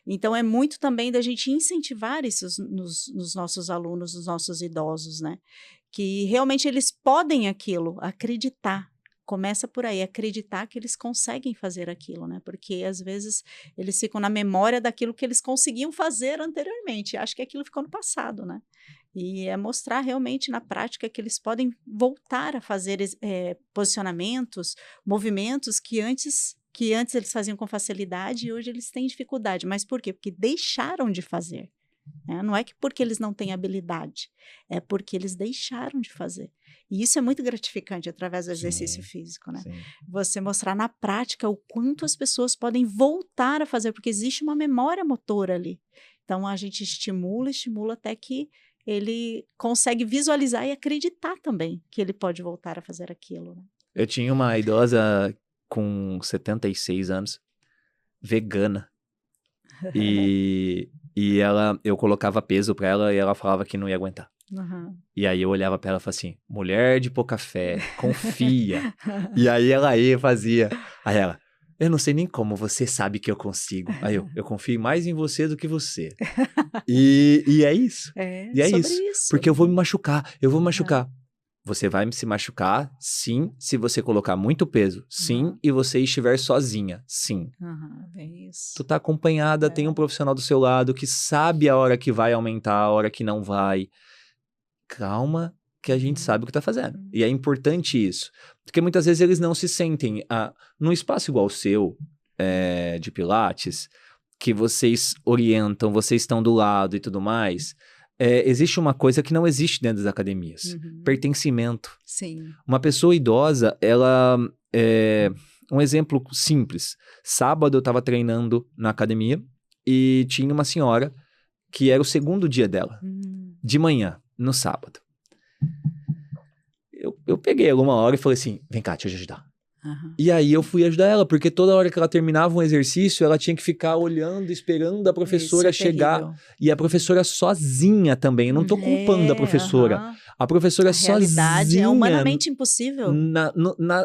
Então, é muito também da gente incentivar isso nos nossos alunos, nos nossos idosos, né? Que realmente eles podem aquilo, acreditar. Começa por aí, acreditar que eles conseguem fazer aquilo, né? Porque às vezes eles ficam na memória daquilo que eles conseguiam fazer anteriormente. Acho que aquilo ficou no passado, né? E é mostrar realmente na prática que eles podem voltar a fazer posicionamentos, movimentos que antes eles faziam com facilidade e hoje eles têm dificuldade. Mas por quê? Porque deixaram de fazer. Não é que porque eles não têm habilidade, é porque eles deixaram de fazer. E isso é muito gratificante através do exercício físico, né?
Sim.
Você mostrar na prática o quanto as pessoas podem voltar a fazer, porque existe uma memória motora ali. Então, a gente estimula até que ele consegue visualizar e acreditar também que ele pode voltar a fazer aquilo, né?
Eu tinha uma idosa com 76 anos, vegana, e eu colocava peso pra ela e ela falava que não ia aguentar.
Uhum.
E aí eu olhava pra ela e falava assim, mulher de pouca fé, confia. E aí ela ia e fazia. Aí ela, eu não sei nem como, você sabe que eu consigo. Aí eu confio mais em você do que você. E é isso. E é
sobre
isso. Porque eu vou me machucar. Você vai se machucar, sim, se você colocar muito peso, sim, e você estiver sozinha, sim.
É isso.
Tu tá acompanhada, tem um profissional do seu lado que sabe a hora que vai aumentar, a hora que não vai. Calma, que a gente sabe o que tá fazendo. E é importante isso. Porque muitas vezes eles não se sentem num espaço igual o seu, de pilates, que vocês orientam, vocês estão do lado e tudo mais. Existe uma coisa que não existe dentro das academias. Pertencimento.
Sim.
Uma pessoa idosa, ela... um exemplo simples. Sábado eu tava treinando na academia e tinha uma senhora que era o segundo dia dela. De manhã, no sábado. Eu peguei ela uma hora e falei assim, vem cá, deixa eu te ajudar. E aí eu fui ajudar ela, porque toda hora que ela terminava um exercício, ela tinha que ficar olhando, esperando a professora chegar.
Terrível.
E a professora sozinha também, eu não tô culpando a professora. A professora sozinha. A realidade
é humanamente impossível.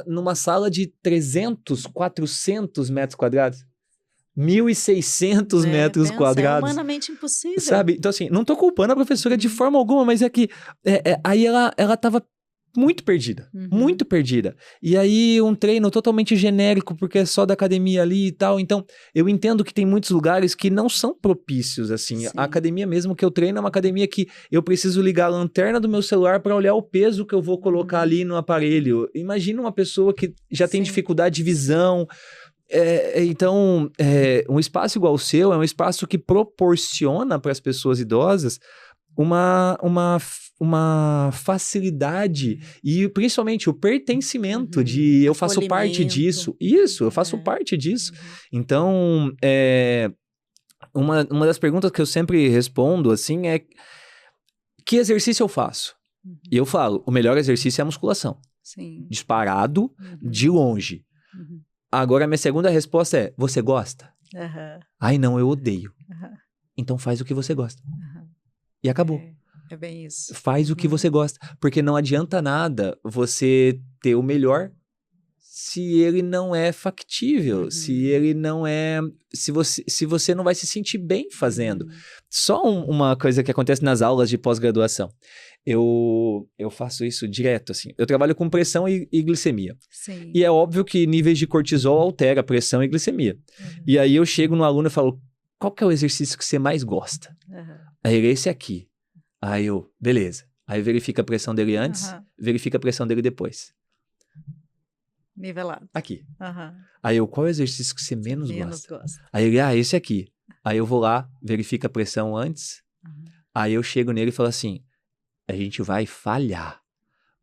Numa sala de 300, 400 metros quadrados. 1.600 metros quadrados.
É humanamente impossível.
Sabe? Então, assim, não tô culpando a professora de forma alguma, mas é que aí ela tava muito perdida. Muito perdida. E aí, um treino totalmente genérico, porque é só da academia ali e tal. Então, eu entendo que tem muitos lugares que não são propícios, assim.
Sim.
A academia mesmo que eu treino é uma academia que eu preciso ligar a lanterna do meu celular para olhar o peso que eu vou colocar ali no aparelho. Imagina uma pessoa que já tem dificuldade de visão. Então, um espaço igual o seu é um espaço que proporciona para as pessoas idosas uma facilidade e principalmente o pertencimento de eu faço parte disso. Isso, eu faço parte disso. Então, uma das perguntas que eu sempre respondo, assim, é que exercício eu faço? E eu falo, o melhor exercício é a musculação.
Sim.
Disparado, de longe. Agora, a minha segunda resposta é, você gosta? Ai, não, eu odeio. Então faz o que você gosta. E acabou.
É bem isso.
Faz o que você gosta. Porque não adianta nada você ter o melhor se ele não é factível, se ele não é... Se você não vai se sentir bem fazendo. Só uma coisa que acontece nas aulas de pós-graduação. Eu faço isso direto, assim. Eu trabalho com pressão e glicemia.
Sim.
E é óbvio que níveis de cortisol altera a pressão e glicemia. E aí eu chego no aluno e falo, qual que é o exercício que você mais gosta? Aí ele, esse aqui. Aí eu, beleza. Aí verifica a pressão dele antes, verifica a pressão dele depois.
Nivelado.
Aqui. Aí eu, qual é o exercício que você menos gosta? Aí ele, esse aqui. Aí eu vou lá, verifica a pressão antes. Aí eu chego nele e falo assim, a gente vai falhar.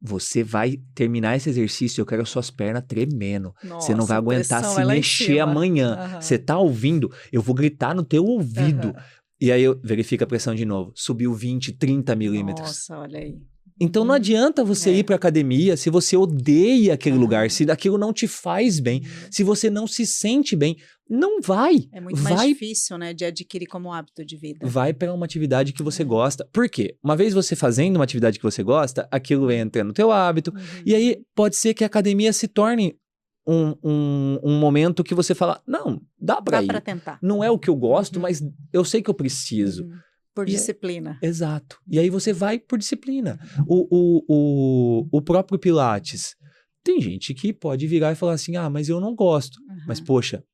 Você vai terminar esse exercício, eu quero suas pernas tremendo.
Nossa,
você não vai aguentar se mexer amanhã. Você tá ouvindo? Eu vou gritar no teu ouvido. E aí eu verifico a pressão de novo. Subiu 20, 30 milímetros.
Nossa, olha aí.
Então não adianta você ir pra academia se você odeia aquele lugar, se aquilo não te faz bem, se você não se sente bem. Não vai.
É muito mais difícil, né, de adquirir como hábito de vida.
Vai para uma atividade que você gosta. Por quê? Uma vez você fazendo uma atividade que você gosta, aquilo entra no teu hábito. E aí pode ser que a academia se torne um momento que você fala, não, dá pra ir.
Dá pra tentar.
Não é o que eu gosto, mas eu sei que eu preciso.
Por disciplina.
Exato. E aí você vai por disciplina. O próprio Pilates. Tem gente que pode virar e falar assim, mas eu não gosto. Mas, poxa,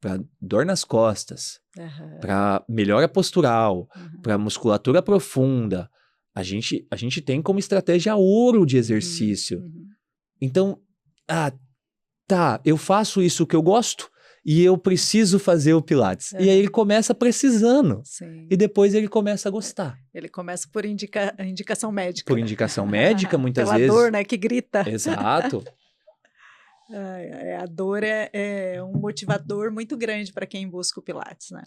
para dor nas costas, para melhora postural, para musculatura profunda, a gente tem como estratégia ouro de exercício. Então, eu faço isso que eu gosto e eu preciso fazer o Pilates. E aí ele começa precisando.
Sim.
E depois ele começa a gostar.
Ele começa por indicação médica.
Por indicação médica, muitas vezes.
Pela dor, né, que grita.
Exato.
A dor é um motivador muito grande para quem busca o Pilates, né?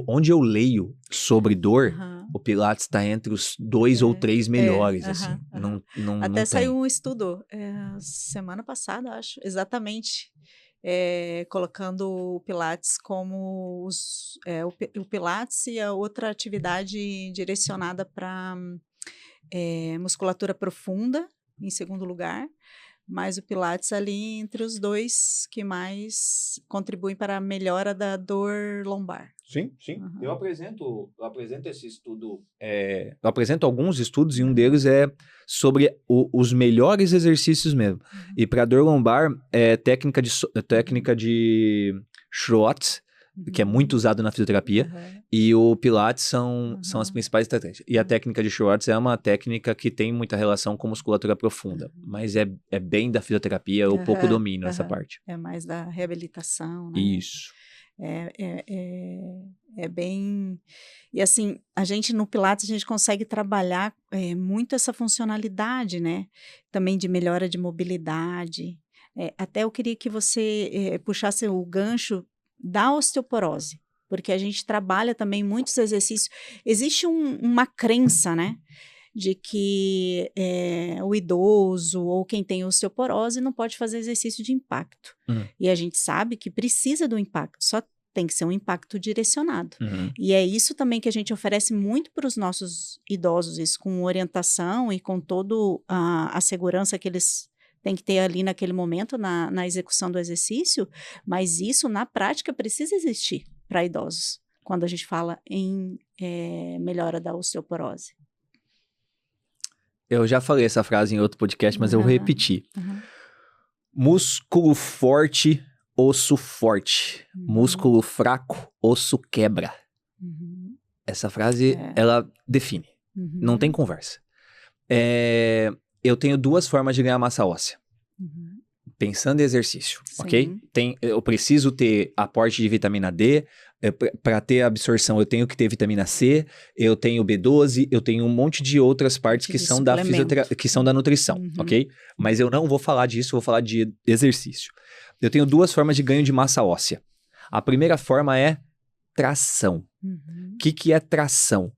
Onde eu leio sobre dor, o Pilates está entre os 2 ou 3 melhores, assim.
Até saiu um estudo semana passada, acho, exatamente, colocando o Pilates como o Pilates e a outra atividade direcionada para musculatura profunda, em segundo lugar. Mas o Pilates ali entre os dois que mais contribuem para a melhora da dor lombar.
Sim. Eu apresento esse estudo, eu apresento alguns estudos e um deles é sobre os melhores exercícios mesmo. E para dor lombar, técnica de Schwartz, que é muito usado na fisioterapia, e o Pilates são as principais estratégias. E a técnica de Schwartz é uma técnica que tem muita relação com musculatura profunda, mas é bem da fisioterapia, eu pouco domino essa parte.
É mais da reabilitação, né?
Isso.
É bem... E assim, a gente no Pilates, a gente consegue trabalhar muito essa funcionalidade, né? Também de melhora de mobilidade. Até eu queria que você puxasse o gancho da osteoporose, porque a gente trabalha também muitos exercícios. Existe uma crença, né, de que o idoso ou quem tem osteoporose não pode fazer exercício de impacto. E a gente sabe que precisa do impacto, só tem que ser um impacto direcionado. E é isso também que a gente oferece muito para os nossos idosos, isso com orientação e com toda a segurança que eles tem que ter ali naquele momento, na execução do exercício, mas isso, na prática, precisa existir para idosos, quando a gente fala em melhora da osteoporose.
Eu já falei essa frase em outro podcast, mas eu vou repetir. Músculo forte, osso forte. Músculo fraco, osso quebra. Essa frase, ela define. Não tem conversa. Eu tenho 2 formas de ganhar massa óssea. Pensando em exercício, ok? Eu preciso ter aporte de vitamina D. Para ter absorção, eu tenho que ter vitamina C, eu tenho B12, eu tenho um monte de outras partes que são da fisioterapia, que são da nutrição, ok? Mas eu não vou falar disso, vou falar de exercício. Eu tenho 2 formas de ganho de massa óssea. A primeira forma é tração. O que é tração?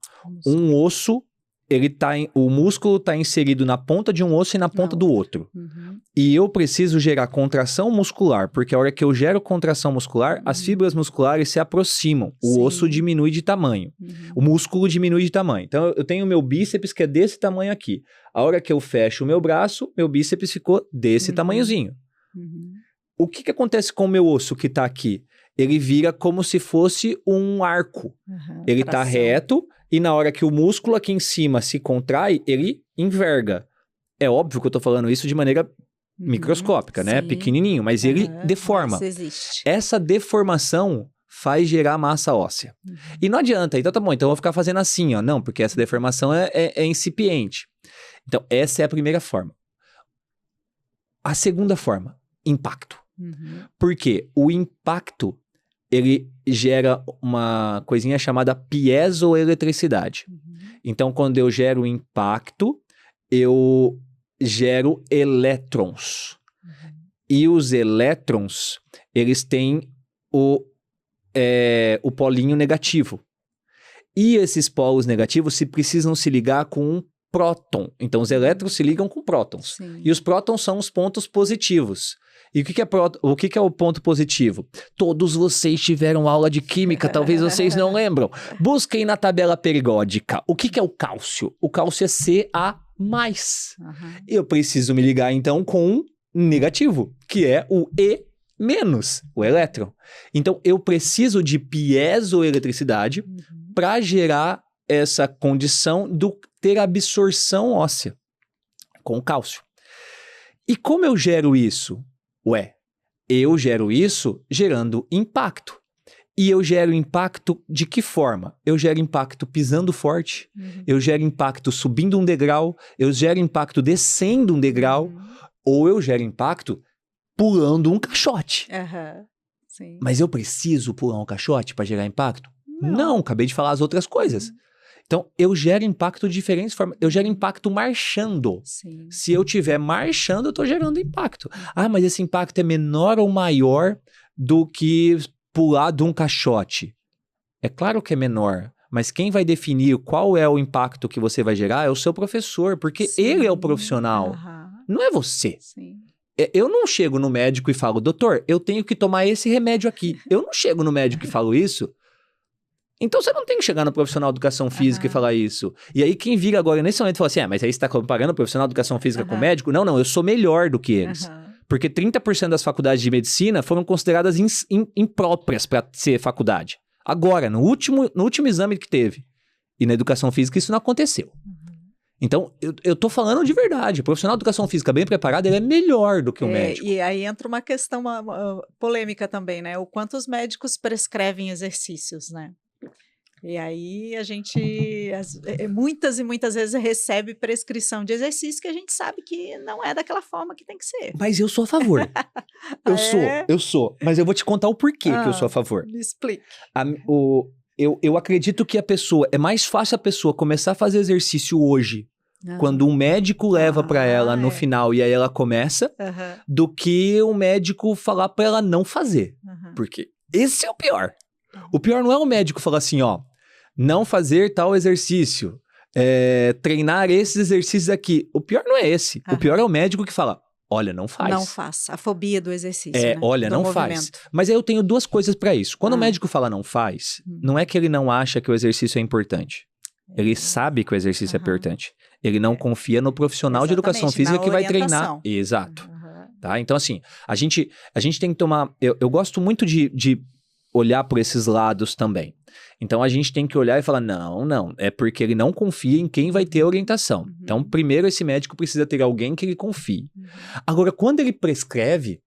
Um osso, o músculo está inserido na ponta de um osso e na ponta do outro. E eu preciso gerar contração muscular, porque a hora que eu gero contração muscular, as fibras musculares se aproximam, o osso diminui de tamanho, o músculo diminui de tamanho. Então, eu tenho o meu bíceps que é desse tamanho aqui. A hora que eu fecho o meu braço, meu bíceps ficou desse tamanhozinho. O que acontece com o meu osso que está aqui? Ele vira como se fosse um arco. Ele está reto, e na hora que o músculo aqui em cima se contrai, ele enverga. É óbvio que eu tô falando isso de maneira microscópica, né? Pequenininho, mas ele deforma.
Mas existe.
Essa deformação faz gerar massa óssea. E não adianta, então tá bom, então eu vou ficar fazendo assim, ó. Não, porque essa deformação é incipiente. Então, essa é a primeira forma. A segunda forma, impacto. Porque o impacto, ele gera uma coisinha chamada piezoeletricidade. Então, quando eu gero impacto, eu gero elétrons. E os elétrons, eles têm o polinho negativo. E esses polos negativos precisam se ligar com um próton. Então, os elétrons se ligam com prótons. E os prótons são os pontos positivos. E o que é o ponto positivo? Todos vocês tiveram aula de química, talvez vocês não lembram. Busquem na tabela periódica. O que é o cálcio? O cálcio é Ca+. Eu preciso me ligar, então, com um negativo, que é o E-, o elétron. Então, eu preciso de piezoeletricidade para gerar essa condição de ter absorção óssea com o cálcio. E como eu gero isso? Eu gero isso gerando impacto. E eu gero impacto de que forma? Eu gero impacto pisando forte, eu gero impacto subindo um degrau, eu gero impacto descendo um degrau, ou eu gero impacto pulando um caixote. Mas eu preciso pular um caixote para gerar impacto? Não, acabei de falar as outras coisas. Então, eu gero impacto de diferentes formas. Eu gero impacto marchando. Se eu estiver marchando, eu estou gerando impacto. Mas esse impacto é menor ou maior do que pular de um caixote? É claro que é menor. Mas quem vai definir qual é o impacto que você vai gerar é o seu professor. Porque ele é o profissional. Não é você. Eu não chego no médico e falo, doutor, eu tenho que tomar esse remédio aqui. Eu não chego no médico e falo isso. Então você não tem que chegar no profissional de educação física e falar isso. E aí quem vira agora nesse momento fala assim, mas aí você está comparando o profissional de educação física com o médico? Não, eu sou melhor do que eles. Porque 30% das faculdades de medicina foram consideradas impróprias para ser faculdade. Agora, no último exame que teve. E na educação física isso não aconteceu. Então, eu tô falando de verdade. O profissional de educação física bem preparado, ele é melhor do que o médico.
E aí entra uma questão polêmica também, né? O quanto os médicos prescrevem exercícios, né? E aí a gente muitas e muitas vezes recebe prescrição de exercício que a gente sabe que não é daquela forma que tem que ser.
Mas eu sou a favor. Eu sou. Mas eu vou te contar o porquê que eu sou a favor.
Me explique.
Eu acredito que é mais fácil a pessoa começar a fazer exercício hoje, quando um médico leva pra ela no final e aí ela começa, do que um médico falar pra ela não fazer. Porque esse é o pior. O pior não é o médico falar assim, não fazer tal exercício, treinar esses exercícios aqui. O pior não é esse. O pior é o médico que fala, olha, não faz.
Não faça. A fobia do exercício, né?
Olha, não faz. Mas aí eu tenho 2 coisas pra isso. Quando o médico fala não faz, não é que ele não acha que o exercício é importante. Ele sabe que o exercício é importante. Ele não confia no profissional de educação física que vai treinar. Exato. tá? Então, assim, a gente tem que tomar... Eu gosto muito de olhar por esses lados também. Então, a gente tem que olhar e falar, não, é porque ele não confia em quem vai ter a orientação. Então, primeiro, esse médico precisa ter alguém que ele confie. Agora, quando ele prescreve,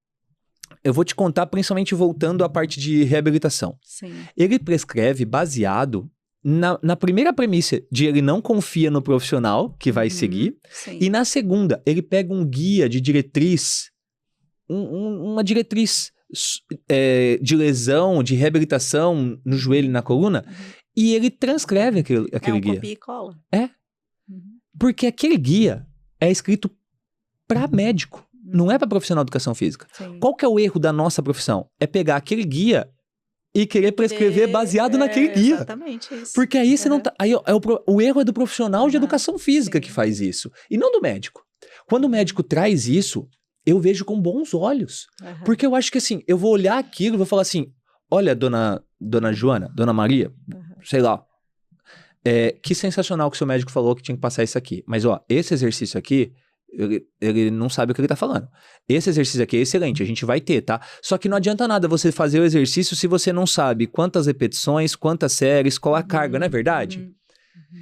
eu vou te contar, principalmente voltando à parte de reabilitação.
Sim.
Ele prescreve baseado na primeira premissa de ele não confia no profissional que vai seguir,
Sim.
e na segunda, ele pega um guia de diretriz, uma diretriz de lesão, de reabilitação no joelho e na coluna, e ele transcreve aquele guia.
Copia e cola.
Porque aquele guia é escrito para médico, não é para profissional de educação física.
Sim.
Qual que é o erro da nossa profissão? É pegar aquele guia e querer prescrever baseado naquele guia.
Exatamente isso.
Porque aí você não tá... Aí o erro é do profissional de educação física que faz isso, e não do médico. Quando o médico traz isso, eu vejo com bons olhos. Porque eu acho que assim, eu vou olhar aquilo e vou falar assim, olha, dona Joana, dona Maria, sei lá, que sensacional que o seu médico falou que tinha que passar isso aqui. Mas ó, esse exercício aqui, ele não sabe o que ele tá falando. Esse exercício aqui é excelente, a gente vai ter, tá? Só que não adianta nada você fazer o exercício se você não sabe quantas repetições, quantas séries, qual a carga, não é verdade?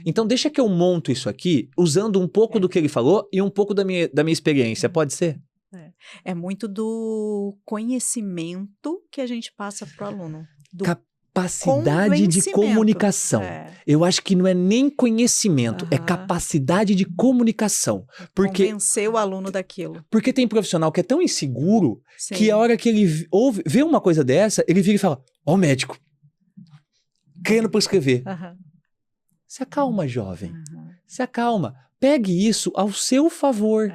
Então deixa que eu monto isso aqui usando um pouco do que ele falou e um pouco da minha experiência, pode ser?
É muito do conhecimento que a gente passa pro aluno. Do
capacidade de comunicação. Eu acho que não é nem conhecimento, é capacidade de comunicação. Porque
convencer o aluno daquilo.
Porque tem profissional que é tão inseguro que a hora que ele vê uma coisa dessa, ele vira e fala, ó, médico, querendo prescrever. Se acalma, jovem. Se acalma. Pegue isso ao seu favor.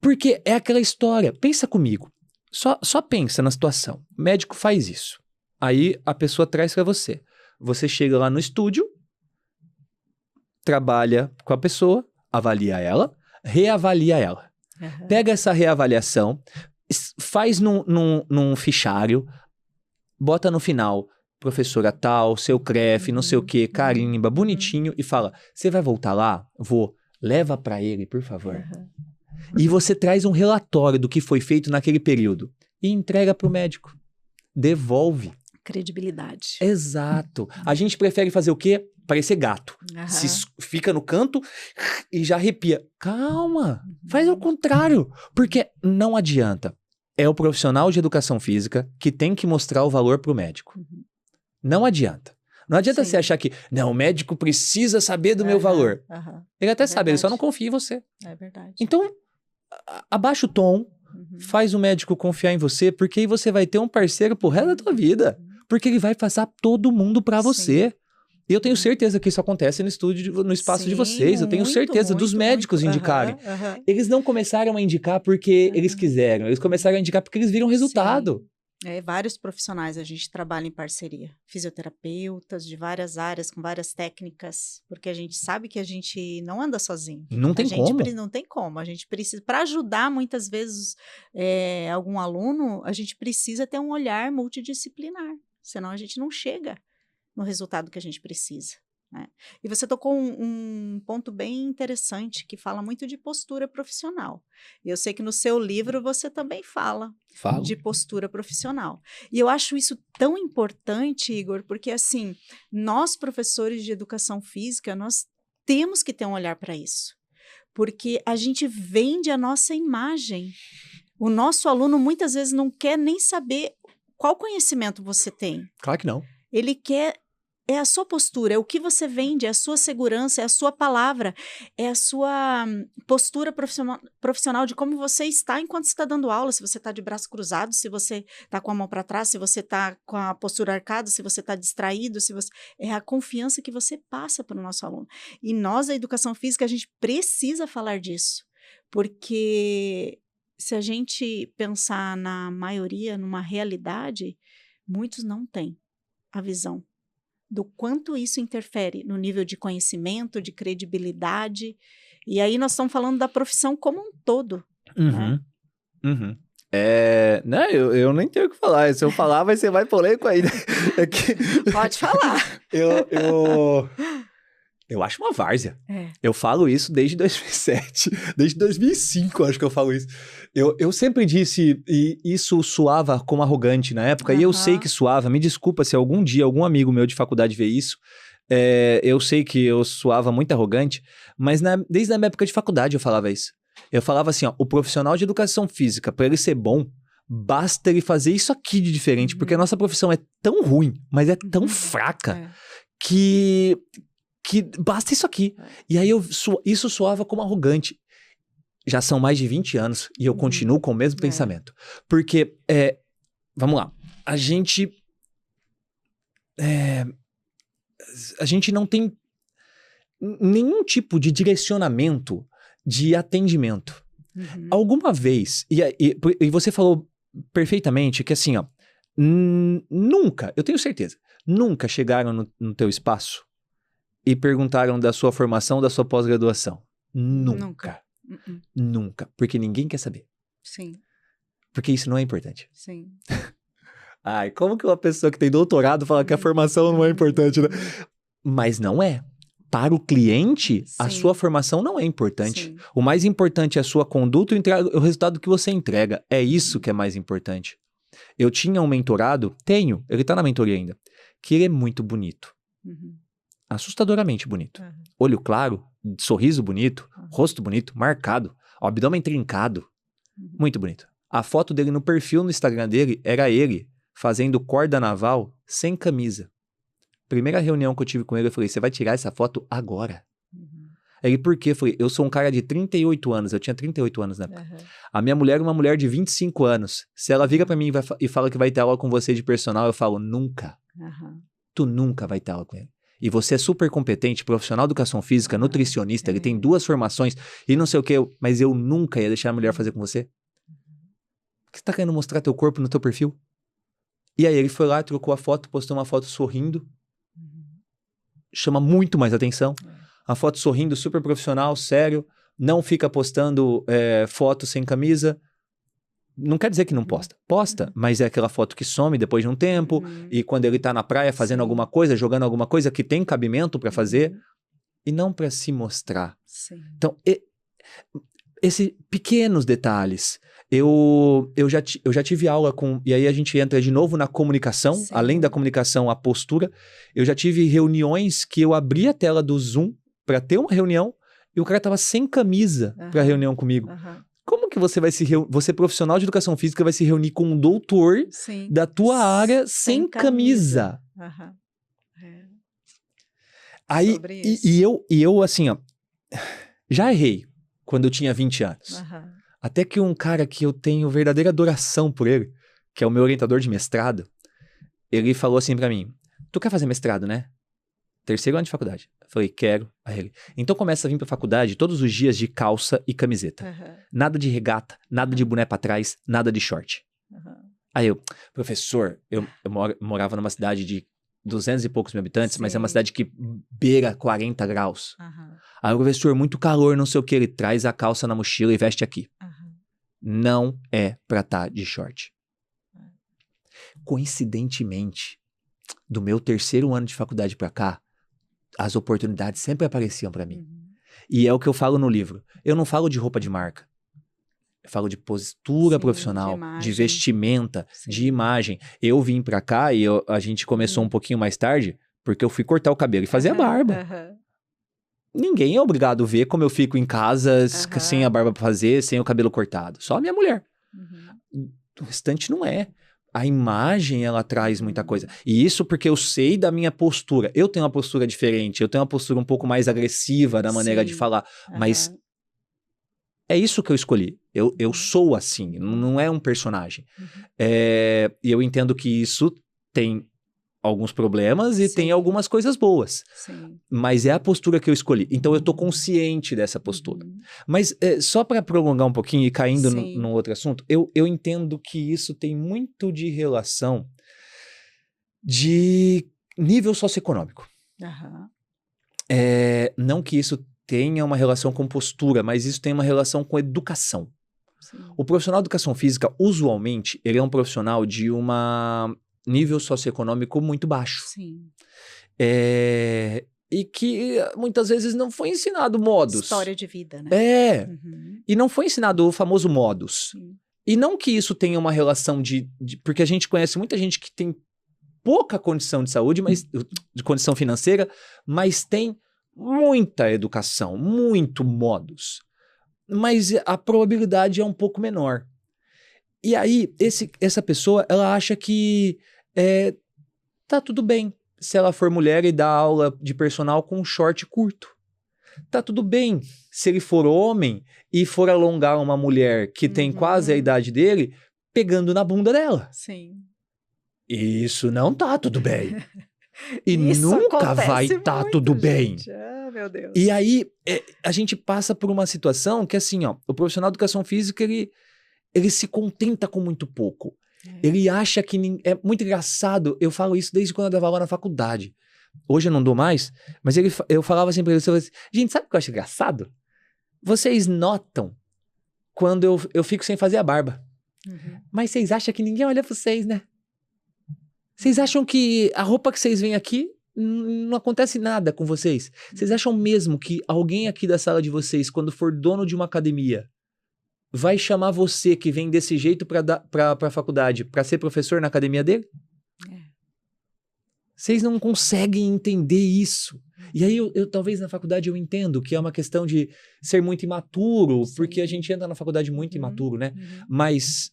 Porque é aquela história. Pensa comigo. Só pensa na situação. O médico faz isso. Aí a pessoa traz pra você. Você chega lá no estúdio, trabalha com a pessoa, avalia ela, reavalia ela. Pega essa reavaliação, faz num fichário, bota no final, professora tal, seu CREF, não sei o que, carimba, bonitinho, e fala, você vai voltar lá? Vou. Leva pra ele, por favor. E você traz um relatório do que foi feito naquele período e entrega pro médico. Devolve.
Credibilidade.
Exato. A gente prefere fazer o quê? Parecer gato. Fica no canto e já arrepia. Calma, faz o contrário. Porque não adianta. É o profissional de educação física que tem que mostrar o valor pro médico. Não adianta. Não adianta você achar que, não, o médico precisa saber do meu valor. Ele até sabe, ele só não confia em você.
É verdade.
Então, abaixa o tom, faz o médico confiar em você, porque aí você vai ter um parceiro pro resto da tua vida. Porque ele vai passar todo mundo pra você. E eu tenho certeza que isso acontece no estúdio, no espaço de vocês. Eu tenho certeza dos médicos indicarem. Eles não começaram a indicar porque eles quiseram. Eles começaram a indicar porque eles viram resultado.
Vários profissionais a gente trabalha em parceria. Fisioterapeutas de várias áreas, com várias técnicas. Porque a gente sabe que a gente não anda sozinho.
Não tem como.
Não tem como. A gente precisa, para ajudar muitas vezes algum aluno, a gente precisa ter um olhar multidisciplinar. Senão a gente não chega no resultado que a gente precisa. Né? E você tocou um ponto bem interessante que fala muito de postura profissional. E eu sei que no seu livro você também fala de postura profissional. E eu acho isso tão importante, Igor, porque assim, nós professores de educação física, nós temos que ter um olhar para isso. Porque a gente vende a nossa imagem. O nosso aluno muitas vezes não quer nem saber qual conhecimento você tem.
Claro que não.
Ele quer... É a sua postura, é o que você vende, é a sua segurança, é a sua palavra, é a sua postura profissional de como você está enquanto você está dando aula, se você está de braço cruzado, se você está com a mão para trás, se você está com a postura arcada, se você está distraído, se você... É a confiança que você passa para o nosso aluno. E nós, da educação física, a gente precisa falar disso, porque se a gente pensar na maioria, numa realidade, muitos não têm a visão do quanto isso interfere no nível de conhecimento, de credibilidade. E aí nós estamos falando da profissão como um todo. Né?
Né, eu nem tenho o que falar. Se eu falar, vai ser mais polêmico ainda.
Pode falar.
Eu acho uma várzea.
É.
Eu falo isso desde 2007, desde 2005 acho que eu falo isso. Eu sempre disse, e isso soava como arrogante na época, e eu sei que soava, me desculpa se algum dia algum amigo meu de faculdade vê isso, eu sei que eu soava muito arrogante, mas desde a minha época de faculdade eu falava isso. Eu falava assim, ó, o profissional de educação física, para ele ser bom, basta ele fazer isso aqui de diferente, porque a nossa profissão é tão ruim, mas é tão fraca, que basta isso aqui. E aí isso soava como arrogante. Já são mais de 20 anos e eu continuo com o mesmo pensamento. Porque, vamos lá, a gente não tem nenhum tipo de direcionamento de atendimento. Alguma vez, e você falou perfeitamente que assim, ó, nunca, eu tenho certeza, nunca chegaram no teu espaço e perguntaram da sua formação, da sua pós-graduação. Nunca. Nunca. Porque ninguém quer saber.
Sim.
Porque isso não é importante.
Sim.
Ai, como que uma pessoa que tem doutorado fala que a formação não é importante, né? Mas não é. Para o cliente, a sua formação não é importante. Sim. O mais importante é a sua conduta e o resultado que você entrega. É isso que é mais importante. Eu tinha um mentorado, ele tá na mentoria ainda, que ele é muito bonito. Assustadoramente bonito. Olho claro, sorriso bonito, rosto bonito, marcado, abdômen trincado. Muito bonito. A foto dele no perfil no Instagram dele era ele fazendo corda naval sem camisa. Primeira reunião que eu tive com ele, eu falei, você vai tirar essa foto agora? Ele, por quê? Eu falei, eu sou um cara de 38 anos, eu tinha 38 anos na época. A minha mulher é uma mulher de 25 anos. Se ela vira pra mim e fala que vai ter aula com você de personal, eu falo, nunca. Tu nunca vai ter aula com ele. E você é super competente, profissional de educação física, nutricionista, ele tem 2 formações e não sei o que, mas eu nunca ia deixar a mulher fazer com você. Por que você tá querendo mostrar teu corpo no teu perfil? E aí ele foi lá, trocou a foto, postou uma foto sorrindo. Chama muito mais atenção. A foto sorrindo, super profissional, sério. Não fica postando foto sem camisa. Não quer dizer que não posta. Posta, mas é aquela foto que some depois de um tempo. E quando ele tá na praia fazendo alguma coisa, jogando alguma coisa que tem cabimento pra fazer. E não pra se mostrar. Então, esses pequenos detalhes. Eu já tive aula com... E aí a gente entra de novo na comunicação. Além da comunicação, a postura. Eu já tive reuniões que eu abri a tela do Zoom pra ter uma reunião e o cara tava sem camisa pra reunião comigo. Como que você vai você profissional de educação física vai se reunir com um doutor da tua área sem camisa? Aí, e eu assim, ó, já errei quando eu tinha 20 anos. Até que um cara que eu tenho verdadeira adoração por ele, que é o meu orientador de mestrado, ele falou assim pra mim, tu quer fazer mestrado, né? 3º ano de faculdade. Eu falei, quero. Aí ele, então começa a vir pra faculdade todos os dias de calça e camiseta. Nada de regata, nada de boné pra trás, nada de short. Aí eu, professor, eu morava numa cidade de 200 e poucos mil habitantes, mas é uma cidade que beira 40 graus. Aí o professor, muito calor, não sei o que, ele traz a calça na mochila e veste aqui. Não é pra estar de short. Coincidentemente, do meu 3º ano de faculdade pra cá, as oportunidades sempre apareciam pra mim. E é o que eu falo no livro. Eu não falo de roupa de marca. Eu falo de postura profissional, de vestimenta, de imagem. Eu vim pra cá e a gente começou um pouquinho mais tarde, porque eu fui cortar o cabelo e fazer a barba. Ninguém é obrigado a ver como eu fico em casa sem a barba pra fazer, sem o cabelo cortado. Só a minha mulher. O restante não é. A imagem, ela traz muita coisa. E isso porque eu sei da minha postura. Eu tenho uma postura diferente, eu tenho uma postura um poupouco mais agressiva na maneira de falar. Mas é isso que eu escolhi. Eu sou assim, não é um personagem. E eu entendo que isso tem alguns problemas e tem algumas coisas boas. Mas é a postura que eu escolhi. Então eu tô consciente dessa postura. Mas só para prolongar um pouquinho e caindo no outro assunto, eu entendo que isso tem muito de relação de nível socioeconômico. Não que isso tenha uma relação com postura, mas isso tem uma relação com educação. O profissional de educação física, usualmente, ele é um profissional de uma nível socioeconômico muito baixo. e que muitas vezes não foi ensinado modus.
História de vida, né?
E não foi ensinado o famoso modus.
Sim.
E não que isso tenha uma relação porque a gente conhece muita gente que tem pouca condição de saúde, de condição financeira, mas tem muita educação, muito modus. Mas a probabilidade é um pouco menor. E aí, essa pessoa, ela acha que tá tudo bem se ela for mulher e dar aula de personal com um short curto. Tá tudo bem se ele for homem e for alongar uma mulher que tem quase a idade dele, pegando na bunda dela.
Sim.
Isso não tá tudo bem. E
Isso
nunca vai
acontece
tá
muito,
tudo bem.
gente. Ah, meu Deus.
E aí, a gente passa por uma situação que, assim, ó, o profissional de educação física, ele se contenta com muito pouco. Ele acha que... É muito engraçado, eu falo isso desde quando eu dava aula na faculdade. Hoje eu não dou mais, mas eu falava assim pra eles, assim, gente, sabe o que eu acho engraçado? Vocês notam quando eu fico sem fazer a barba. Mas vocês acham que ninguém olha pra vocês, né? Vocês acham que a roupa que vocês veem aqui não acontece nada com vocês? Vocês acham mesmo que alguém aqui da sala de vocês, quando for dono de uma academia, vai chamar você que vem desse jeito pra faculdade, pra ser professor na academia dele? Vocês não conseguem entender isso. E aí, eu talvez na faculdade eu entendo que é uma questão de ser muito imaturo, porque a gente entra na faculdade muito imaturo, né? Mas,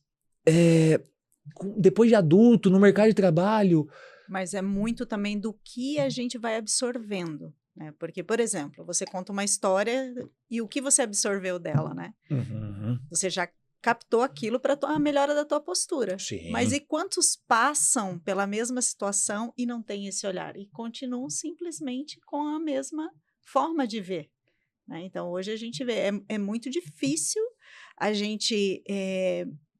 depois de adulto, no mercado de trabalho...
Mas é muito também do que a gente vai absorvendo, né? Porque, por exemplo, você conta uma história e o que você absorveu dela, né? Você já captou aquilo para a melhora da tua postura.
Sim.
Mas e quantos passam pela mesma situação e não têm esse olhar? E continuam simplesmente com a mesma forma de ver, né? Então, hoje a gente vê, é muito difícil a gente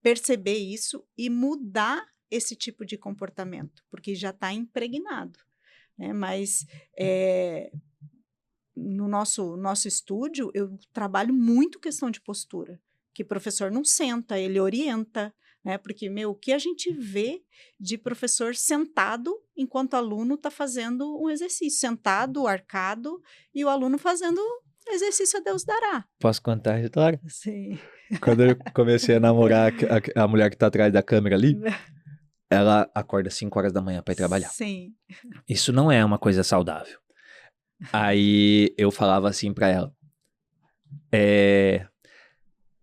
perceber isso e mudar esse tipo de comportamento, porque já está impregnado, né? Mas no nosso estúdio, eu trabalho muito questão de postura, que o professor não senta, ele orienta, né? Porque, o que a gente vê de professor sentado enquanto o aluno está fazendo um exercício, sentado, arcado, e o aluno fazendo exercício a Deus dará.
Posso contar a história?
Sim.
Quando eu comecei a namorar a mulher que tá atrás da câmera ali, ela acorda 5 horas da manhã para ir trabalhar.
Sim.
Isso não é uma coisa saudável. Aí eu falava assim pra ela,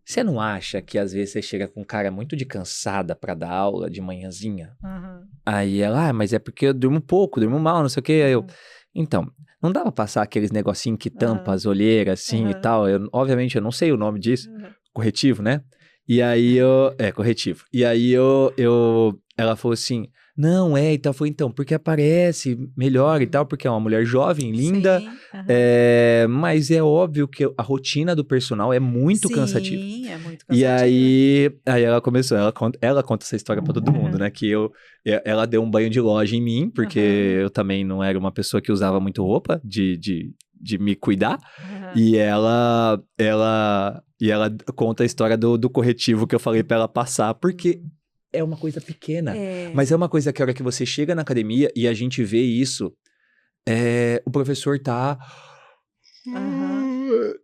você não acha que às vezes você chega com cara muito de cansada pra dar aula de manhãzinha? Aí ela, mas é porque eu durmo pouco, durmo mal, não sei o quê. Aí eu, então, não dá pra passar aqueles negocinhos que tampa as olheiras assim e tal? Obviamente eu não sei o nome disso, corretivo, né? E aí corretivo. E aí ela falou assim, não, então foi porque aparece melhor e tal, porque é uma mulher jovem, linda,
Sim,
mas é óbvio que a rotina do personal é muito cansativa.
Sim, é muito
E
cansativa.
aí ela começou, ela conta essa história pra todo mundo, né, que ela deu um banho de loja em mim, porque eu também não era uma pessoa que usava muito roupa de me cuidar, e ela conta a história do corretivo que eu falei pra ela passar, porque é uma coisa pequena, mas é uma coisa que a hora que você chega na academia e a gente vê isso, o professor tá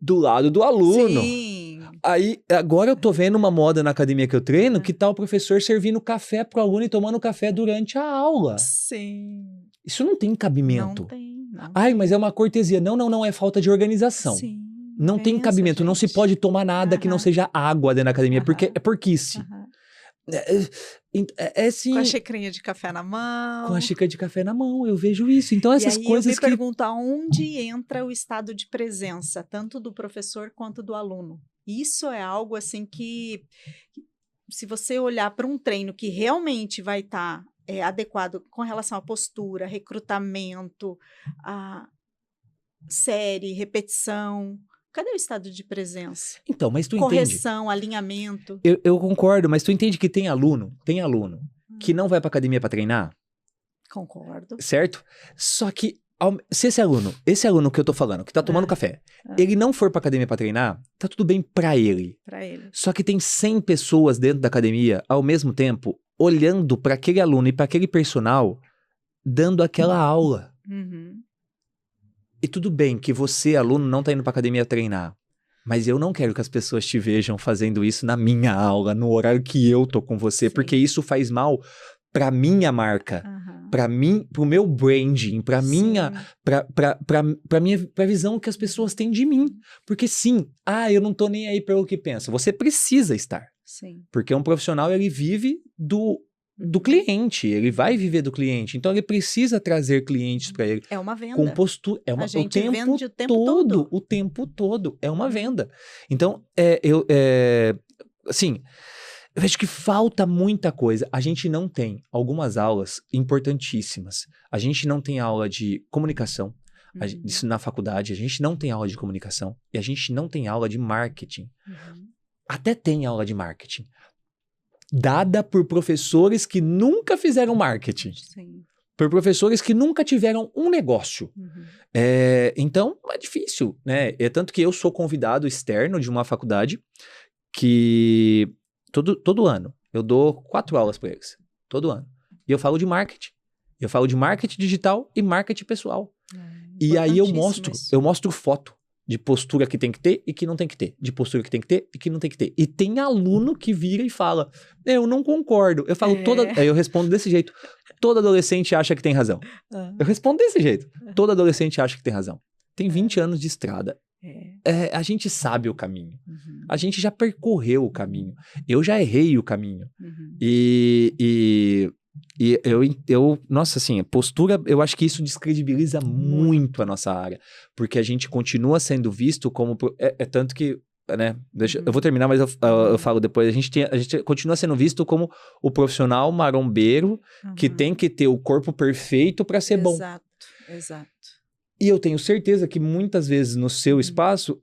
do lado do aluno.
Sim.
Aí, agora eu tô vendo uma moda na academia que eu treino, que tá o professor servindo café pro aluno e tomando café durante a aula.
Sim.
Isso não tem cabimento.
Não tem.
Ai, mas é uma cortesia. Não, é falta de organização.
Sim.
Não tem cabimento, não se pode tomar nada que não seja água dentro da academia, porque é porquice. Assim,
com a xicrinha de café na mão.
Com a xícara de café na mão, eu vejo isso. Então essas coisas
eu me pergunto aonde entra o estado de presença, tanto do professor quanto do aluno. Isso é algo assim que se você olhar para um treino que realmente vai estar adequado com relação à postura, recrutamento, a série, repetição... Cadê o estado de presença?
Então, mas tu
Correção,
entende?
Alinhamento.
Eu concordo, mas tu entende que tem aluno que não vai pra academia pra treinar?
Concordo.
Certo? Só que, se esse aluno que eu tô falando, que tá tomando café, ele não for pra academia pra treinar, tá tudo bem pra ele. Só que tem 100 pessoas dentro da academia, ao mesmo tempo, olhando pra aquele aluno e pra aquele personal, dando aquela aula. E tudo bem que você, aluno, não tá indo pra academia treinar. Mas eu não quero que as pessoas te vejam fazendo isso na minha aula, no horário que eu tô com você, porque
Sim.
isso faz mal pra minha marca,
Aham.
pra mim, pro meu branding, pra minha,
Sim.
pra visão que as pessoas têm de mim. Porque sim, eu não tô nem aí pelo que pensa. Você precisa estar.
Sim.
Porque um profissional, ele vive do cliente, ele vai viver do cliente. Então, ele precisa trazer clientes para ele.
É uma
Com
venda.
postura.
A
O
gente
tempo
vende o tempo todo.
o tempo todo. É uma
Uhum.
venda. Então, assim, eu vejo que falta muita coisa. A gente não tem algumas aulas importantíssimas. A gente não tem aula de comunicação. Isso na faculdade. A gente não tem aula de comunicação. E a gente não tem aula de marketing.
Uhum.
Até tem aula de marketing, dada por professores que nunca fizeram marketing,
Sim.
por professores que nunca tiveram um negócio.
Uhum.
Então, é difícil, né? É tanto que eu sou convidado externo de uma faculdade que todo ano eu dou 4 aulas para eles, todo ano. E eu falo de marketing. Eu falo de marketing digital e marketing pessoal. E aí eu mostro foto de postura que tem que ter e que não tem que ter. De postura que tem que ter e que não tem que ter. E tem aluno que vira e fala, eu não concordo. Eu falo aí eu respondo desse jeito. Todo adolescente acha que tem razão. Eu respondo desse jeito. Todo adolescente acha que tem razão. Tem 20 anos de estrada. A gente sabe o caminho.
Uhum.
A gente já percorreu o caminho. Eu já errei o caminho.
Uhum.
E nossa, assim, postura, eu acho que isso descredibiliza muito a nossa área, porque a gente continua sendo visto como, tanto que, né, eu vou terminar, mas eu falo depois, a gente continua sendo visto como o profissional marombeiro que tem que ter o corpo perfeito para ser bom.
Exato.
E eu tenho certeza que muitas vezes no seu espaço,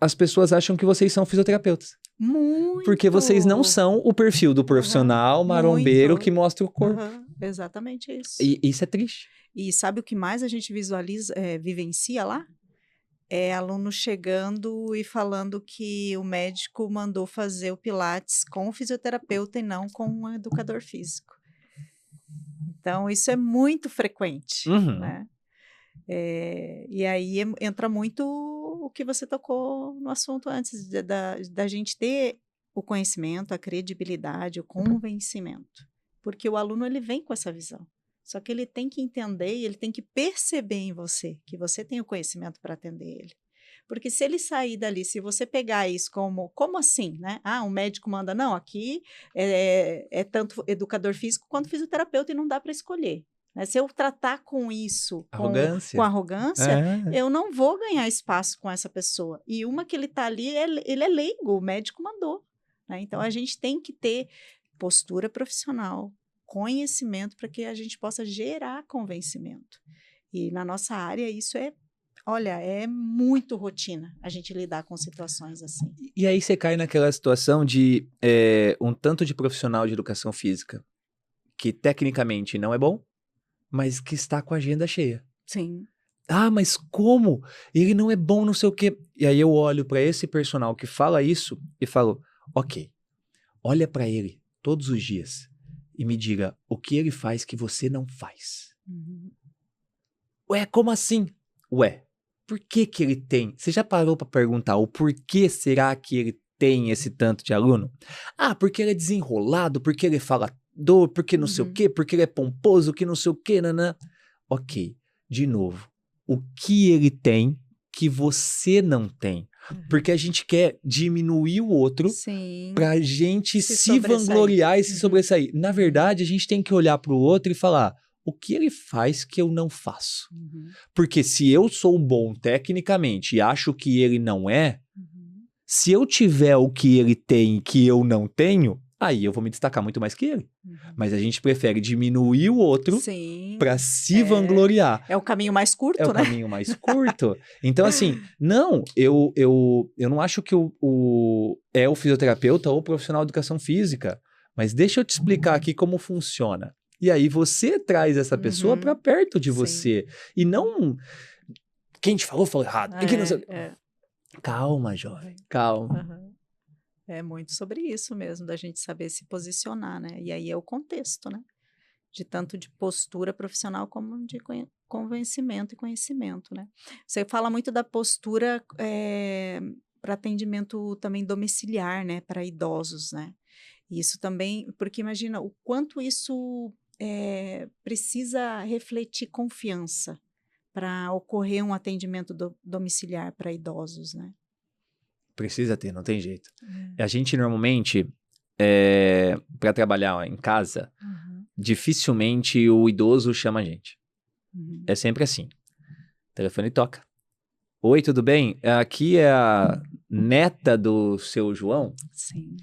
as pessoas acham que vocês são fisioterapeutas.
Muito!
Porque vocês não são o perfil do profissional marombeiro que mostra o corpo.
Exatamente isso.
E isso é triste.
E sabe o que mais a gente vivencia lá? É aluno chegando e falando que o médico mandou fazer o Pilates com o fisioterapeuta e não com um educador físico. Então, isso é muito frequente, né? E aí entra muito o que você tocou no assunto antes, da gente ter o conhecimento, a credibilidade, o convencimento. Porque o aluno, ele vem com essa visão. Só que ele tem que entender e ele tem que perceber em você, que você tem o conhecimento para atender ele. Porque se ele sair dali, se você pegar isso como assim, né? Um médico manda, não, aqui é tanto educador físico quanto fisioterapeuta e não dá para escolher. Né? Se eu tratar com isso, com arrogância, eu não vou ganhar espaço com essa pessoa. E uma que ele está ali, ele é leigo, o médico mandou. Né? Então, a gente tem que ter postura profissional, conhecimento para que a gente possa gerar convencimento. E na nossa área, isso é muito rotina a gente lidar com situações assim.
E aí você cai naquela situação de um tanto de profissional de educação física que tecnicamente não é bom, mas que está com a agenda cheia.
Sim.
Mas como? Ele não é bom, não sei o quê. E aí eu olho para esse personal que fala isso e falo, ok, olha para ele todos os dias e me diga o que ele faz que você não faz.
Uhum.
Ué, como assim? Ué, por que ele tem? Você já parou para perguntar o porquê será que ele tem esse tanto de aluno? Porque ele é desenrolado, porque ele fala porque não sei o quê, porque ele é pomposo, que não sei o quê, nanã. Ok, de novo, o que ele tem que você não tem? Porque a gente quer diminuir o outro pra gente se vangloriar e se sobressair. Na verdade, a gente tem que olhar pro outro e falar, o que ele faz que eu não faço? Porque se eu sou bom tecnicamente e acho que ele não é, se eu tiver o que ele tem que eu não tenho, aí eu vou me destacar muito mais que ele. Mas a gente prefere diminuir o outro para se vangloriar.
É o caminho mais curto,
né? É o caminho mais curto. Então, assim, não, eu não acho que o fisioterapeuta ou o profissional de educação física, mas deixa eu te explicar aqui como funciona. E aí você traz essa pessoa para perto de você. E não... Quem te falou errado. Calma, jovem, calma.
É muito sobre isso mesmo, da gente saber se posicionar, né? E aí é o contexto, né? de tanto de postura profissional como de convencimento e conhecimento, né? Você fala muito da postura para atendimento também domiciliar, né, para idosos, né? Isso também, porque imagina o quanto isso precisa refletir confiança para ocorrer um atendimento domiciliar para idosos, né?
Precisa ter, não tem jeito.
É.
A gente normalmente, para trabalhar em casa,
Uhum.
dificilmente o idoso chama a gente.
Uhum.
É sempre assim. O telefone toca. Oi, tudo bem? Aqui é a neta do seu João.
Sim.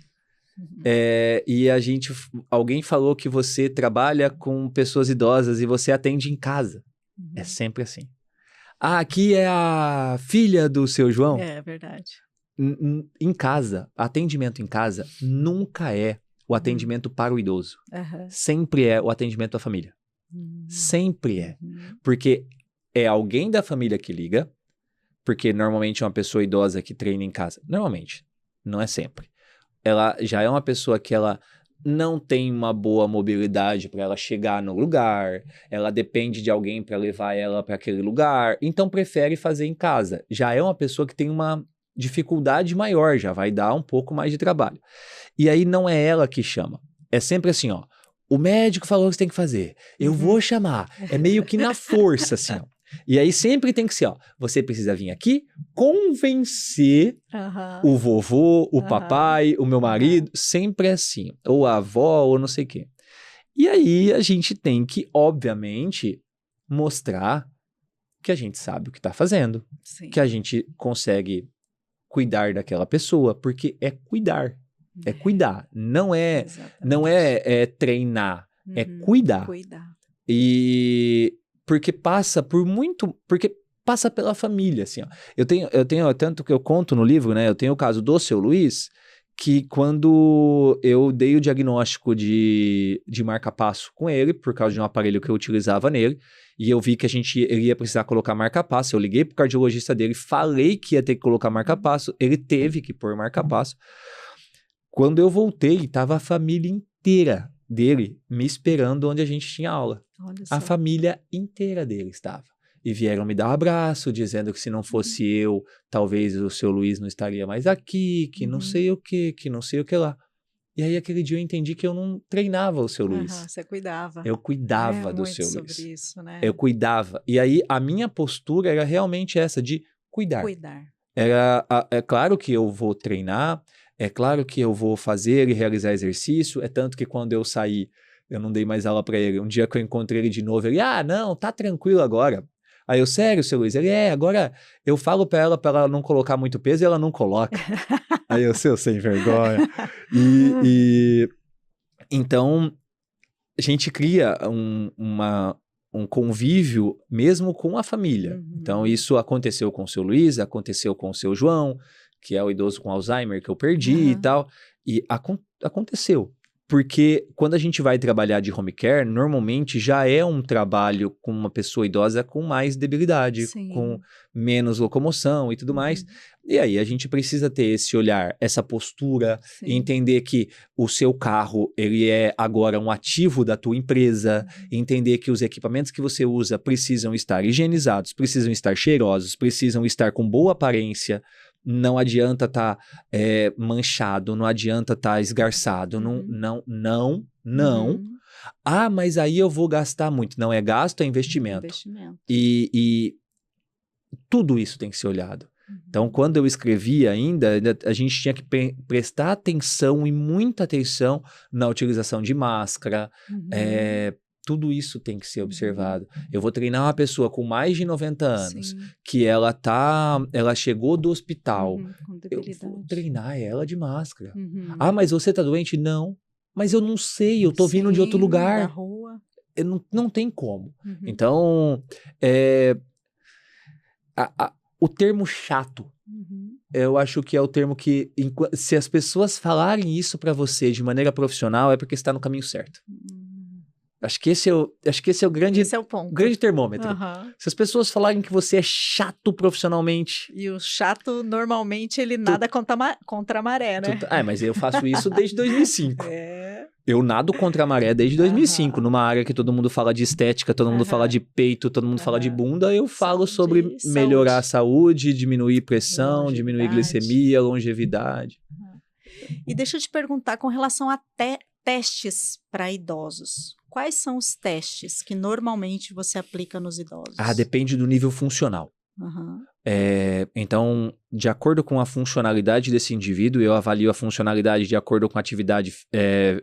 Uhum.
E alguém falou que você trabalha com pessoas idosas e você atende em casa.
Uhum.
É sempre assim. Aqui é a filha do seu João.
É verdade.
Em casa, atendimento em casa nunca é o atendimento para o idoso.
Uhum.
Sempre é o atendimento à família.
Uhum.
Sempre é.
Uhum.
Porque é alguém da família que liga, porque normalmente é uma pessoa idosa que treina em casa. Normalmente, não é sempre. Ela já é uma pessoa que ela não tem uma boa mobilidade para ela chegar no lugar, ela depende de alguém para levar ela para aquele lugar, então prefere fazer em casa. Já é uma pessoa que tem uma dificuldade maior, já vai dar um pouco mais de trabalho. E aí não é ela que chama. É sempre assim, ó. O médico falou que você tem que fazer. Eu vou chamar. É meio que na força, assim, ó. E aí sempre tem que ser, ó. Você precisa vir aqui convencer o vovô, o papai, o meu marido. Sempre é assim. Ou a avó, ou não sei o quê. E aí a gente tem que, obviamente, mostrar que a gente sabe o que tá fazendo.
Sim.
Que a gente consegue cuidar daquela pessoa, porque é cuidar. É cuidar, não é treinar, é cuidar. E porque passa pela família, assim, ó. Eu tenho tanto que eu conto no livro, né? Eu tenho o caso do seu Luiz, que quando eu dei o diagnóstico de marca-passo com ele, por causa de um aparelho que eu utilizava nele, e eu vi que ele ia precisar colocar marca-passo, eu liguei pro cardiologista dele, falei que ia ter que colocar marca-passo, ele teve que pôr marca-passo. Quando eu voltei, tava a família inteira dele me esperando onde a gente tinha aula. A família inteira dele estava. E vieram me dar um abraço, dizendo que se não fosse eu, talvez o seu Luiz não estaria mais aqui, que não sei o que não sei o que lá. E aí aquele dia eu entendi que eu não treinava o seu Luiz.
Você cuidava.
Eu cuidava do seu
sobre
Luiz.
Isso, né?
Eu cuidava. E aí a minha postura era realmente essa, de cuidar. É claro que eu vou treinar, é claro que eu vou fazer e realizar exercício, é tanto que quando eu saí, eu não dei mais aula pra ele. Um dia que eu encontrei ele de novo, ele, não, tá tranquilo agora. Aí eu, sério, seu Luiz? Ele, agora eu falo pra ela não colocar muito peso e ela não coloca. Aí eu, seu sem vergonha. Então, a gente cria um convívio mesmo com a família. Então, isso aconteceu com o seu Luiz, aconteceu com o seu João, que é o idoso com Alzheimer que eu perdi e tal. E aconteceu. Porque quando a gente vai trabalhar de home care, normalmente já é um trabalho com uma pessoa idosa com mais debilidade, com menos locomoção e tudo mais. E aí a gente precisa ter esse olhar, essa postura, e entender que o seu carro, ele é agora um ativo da tua empresa, entender que os equipamentos que você usa precisam estar higienizados, precisam estar cheirosos, precisam estar com boa aparência. Não adianta estar manchado, não adianta estar esgarçado, não. Mas aí eu vou gastar muito. Não é gasto, é investimento. E tudo isso tem que ser olhado. Então, quando eu escrevi ainda, a gente tinha que prestar atenção e muita atenção na utilização de máscara, tudo isso tem que ser observado. Eu vou treinar uma pessoa com mais de 90 anos, que ela chegou do hospital. Eu vou treinar ela de máscara. Mas você tá doente? Não. Mas eu não sei, eu tô vindo de outro lugar.
Da rua.
Não tem como. Então, o termo chato, eu acho que é o termo que, se as pessoas falarem isso pra você de maneira profissional, é porque está no caminho certo. Acho que esse é o grande,
Esse é o ponto.
grande termômetro.
Aham.
Se as pessoas falarem que você é chato profissionalmente...
E o chato, normalmente, ele nada contra a maré, né?
Mas eu faço isso desde 2005.
É.
Eu nado contra a maré desde 2005.
Aham.
Numa área que todo mundo fala de estética, todo mundo fala
Aham.
de peito, todo mundo fala de
Aham.
bunda. Eu falo
Saúde,
sobre melhorar a saúde, diminuir pressão, diminuir
longevidade.
glicemia, longevidade.
E deixa eu te perguntar com relação a testes para idosos. Quais são os testes que normalmente você aplica nos idosos?
Depende do nível funcional.
Aham.
Então, de acordo com a funcionalidade desse indivíduo, eu avalio a funcionalidade de acordo com a atividade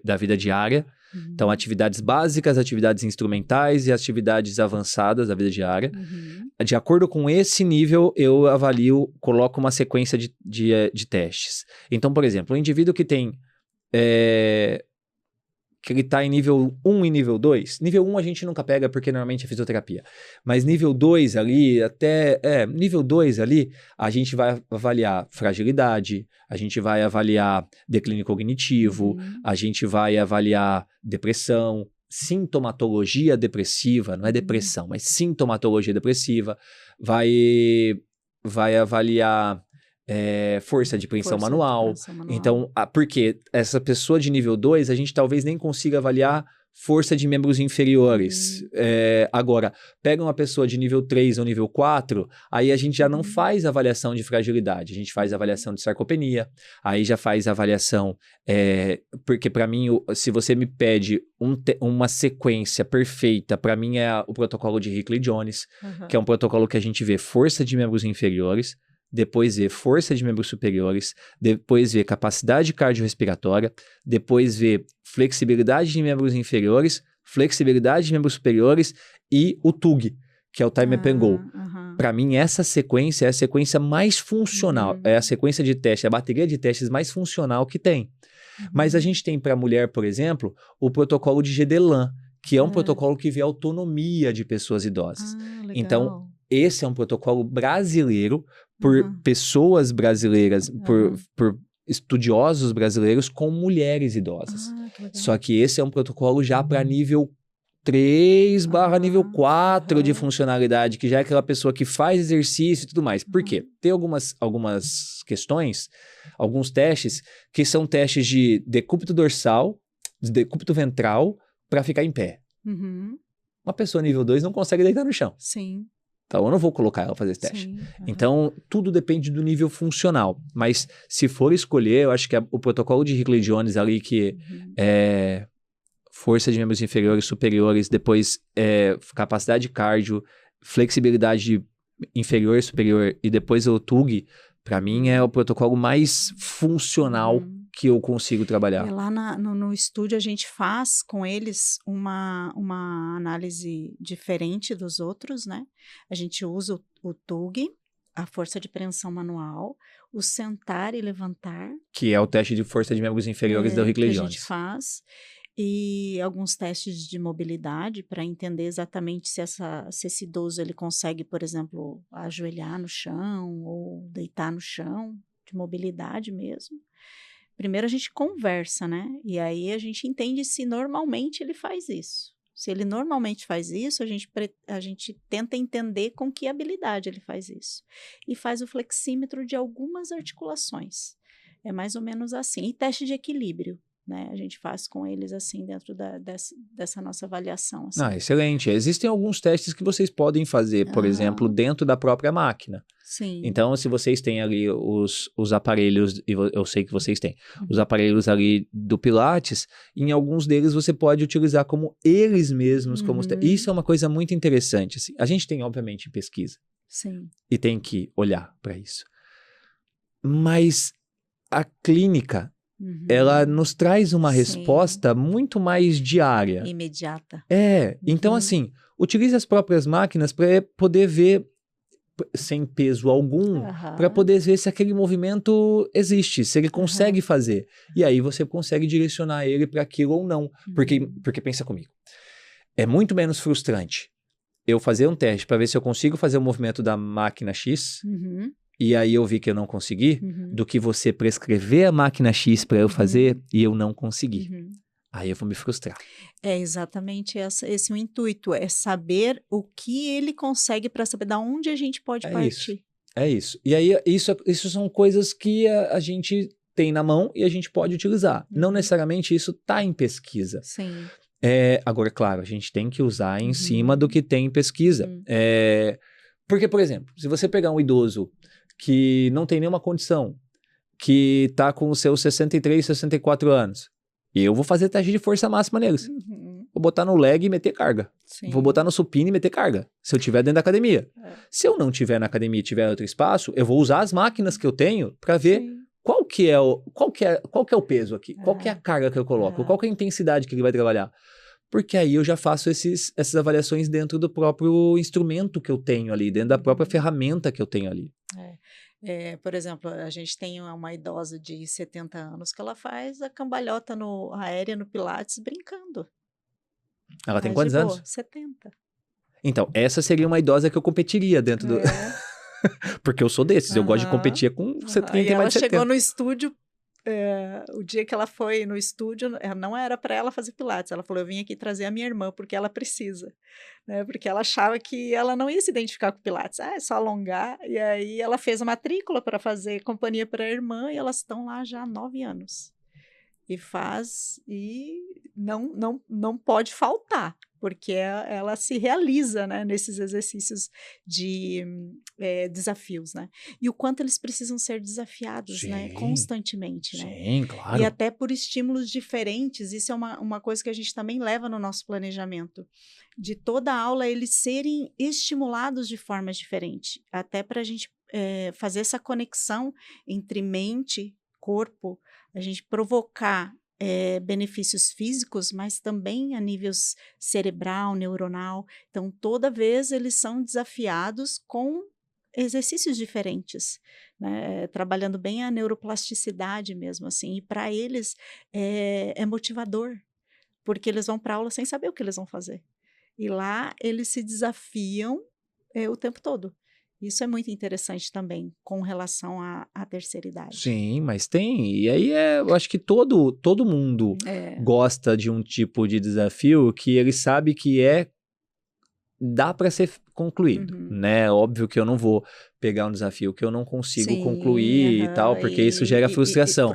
da vida diária.
Uhum.
Então, atividades básicas, atividades instrumentais e atividades avançadas da vida diária.
Uhum.
De acordo com esse nível, eu avalio, coloco uma sequência de testes. Então, por exemplo, um indivíduo que tem... que ele está em nível 1 e nível 2. Nível 1 a gente nunca pega porque normalmente é fisioterapia. Mas nível 2 ali, nível 2 ali, a gente vai avaliar fragilidade, a gente vai avaliar declínio cognitivo, a gente vai avaliar depressão, sintomatologia depressiva, não é depressão, mas sintomatologia depressiva, vai avaliar... força de preensão manual. Então, porque essa pessoa de nível 2, a gente talvez nem consiga avaliar força de membros inferiores. Agora, pega uma pessoa de nível 3 ou nível 4, aí a gente já não faz avaliação de fragilidade, a gente faz avaliação de sarcopenia, aí já faz avaliação, porque para mim, se você me pede uma sequência perfeita, para mim é o protocolo de Hickley-Jones, que é um protocolo que a gente vê força de membros inferiores, depois vê força de membros superiores, depois vê capacidade cardiorrespiratória, depois vê flexibilidade de membros inferiores, flexibilidade de membros superiores e o TUG, que é o Time Up and Go. Para mim, essa sequência é a sequência mais funcional, é a sequência de teste, a bateria de testes mais funcional que tem. Mas a gente tem para mulher, por exemplo, o protocolo de GDLAN, que é um protocolo que vê a autonomia de pessoas idosas. Então, esse é um protocolo brasileiro, por pessoas brasileiras, por estudiosos brasileiros com mulheres idosas. Só que esse é um protocolo já para nível 3 / nível 4 de funcionalidade, que já é aquela pessoa que faz exercício e tudo mais. Por quê? Tem algumas questões, alguns testes, que são testes de decúbito dorsal, de decúbito ventral, para ficar em pé. Uma pessoa nível 2 não consegue deitar no chão.
Sim.
Então, eu não vou colocar ela fazer esse teste.
Sim,
Então, tudo depende do nível funcional. Mas, se for escolher, eu acho que o protocolo de Hickley-Jones ali, que é força de membros inferiores, superiores, depois capacidade cardio, flexibilidade inferior e superior, e depois o TUG, para mim é o protocolo mais funcional que eu consigo trabalhar.
E lá no estúdio a gente faz com eles uma análise diferente dos outros, né? A gente usa o TUG, a força de preensão manual, o sentar e levantar. Que
é o teste de força de membros inferiores da Hickley-Jones.
Que a gente faz. E alguns testes de mobilidade para entender exatamente se esse idoso ele consegue, por exemplo, ajoelhar no chão ou deitar no chão, de mobilidade mesmo. Primeiro a gente conversa, né? E aí a gente entende se normalmente ele faz isso. Se ele normalmente faz isso, a gente tenta entender com que habilidade ele faz isso. E faz o flexímetro de algumas articulações. É mais ou menos assim. E teste de equilíbrio, né? A gente faz com eles assim dentro dessa nossa avaliação. Assim.
Excelente. Existem alguns testes que vocês podem fazer, por exemplo, dentro da própria máquina.
Sim.
Então, se vocês têm ali os aparelhos, e eu sei que vocês têm, os aparelhos ali do Pilates, em alguns deles você pode utilizar como eles mesmos, como isso é uma coisa muito interessante. Assim. A gente tem, obviamente, pesquisa.
Sim.
E tem que olhar para isso. Mas a clínica, ela nos traz uma resposta muito mais diária.
Imediata.
Então assim, utilize as próprias máquinas para poder ver, sem peso algum, para poder ver se aquele movimento existe, se ele consegue fazer. E aí você consegue direcionar ele para aquilo ou não. Porque pensa comigo, é muito menos frustrante eu fazer um teste para ver se eu consigo fazer o movimento da máquina X, e aí eu vi que eu não consegui, do que você prescrever a máquina X para eu fazer e eu não conseguir. aí eu vou me frustrar.
É exatamente esse o intuito, é saber o que ele consegue para saber da onde a gente pode
É isso.
partir.
É isso. E aí, isso são coisas que a gente tem na mão e a gente pode utilizar. Não necessariamente isso está em pesquisa.
Sim.
Agora, claro, a gente tem que usar em cima do que tem em pesquisa.
Uhum.
Porque, por exemplo, se você pegar um idoso que não tem nenhuma condição, que está com os seus 63, 64 anos, eu vou fazer teste de força máxima neles.
Uhum.
Vou botar no leg e meter carga.
Sim.
Vou botar no supino e meter carga, se eu estiver dentro da academia. Se eu não estiver na academia e tiver outro espaço, eu vou usar as máquinas que eu tenho para ver
Sim.
qual que é o peso aqui, qual que é a carga que eu coloco, qual que é a intensidade que ele vai trabalhar. Porque aí eu já faço essas avaliações dentro do próprio instrumento que eu tenho ali, dentro da própria ferramenta que eu tenho ali.
Por exemplo, a gente tem uma idosa de 70 anos que ela faz a cambalhota aérea no Pilates brincando.
Ela tem
Mas
quantos
de boa,
anos?
70.
Então, essa seria uma idosa que eu competiria dentro do... Porque eu sou desses, eu gosto de competir com 30
E
e
ela
mais de 70.
chegou no estúdio, o dia que ela foi no estúdio, não era para ela fazer Pilates, ela falou, eu vim aqui trazer a minha irmã, porque ela precisa, né? Porque ela achava que ela não ia se identificar com Pilates, é só alongar, e aí ela fez a matrícula para fazer companhia para a irmã, e elas estão lá já há 9 anos. E não pode faltar, porque ela se realiza, né, nesses exercícios de desafios, né? E o quanto eles precisam ser desafiados, né, constantemente, né?
Sim, claro.
E até por estímulos diferentes, isso é uma coisa que a gente também leva no nosso planejamento, de toda aula eles serem estimulados de forma diferente, até para a gente fazer essa conexão entre mente, corpo, a gente provocar benefícios físicos, mas também a nível cerebral, neuronal. Então, toda vez eles são desafiados com exercícios diferentes, né? Trabalhando bem a neuroplasticidade mesmo, assim. E para eles é motivador, porque eles vão para a aula sem saber o que eles vão fazer. E lá eles se desafiam o tempo todo. Isso é muito interessante também com relação à terceira idade.
Sim, mas tem. E aí eu acho que todo mundo gosta de um tipo de desafio que ele sabe que dá para ser concluído, né? Óbvio que eu não vou pegar um desafio que eu não consigo concluir e tal, porque isso gera frustração.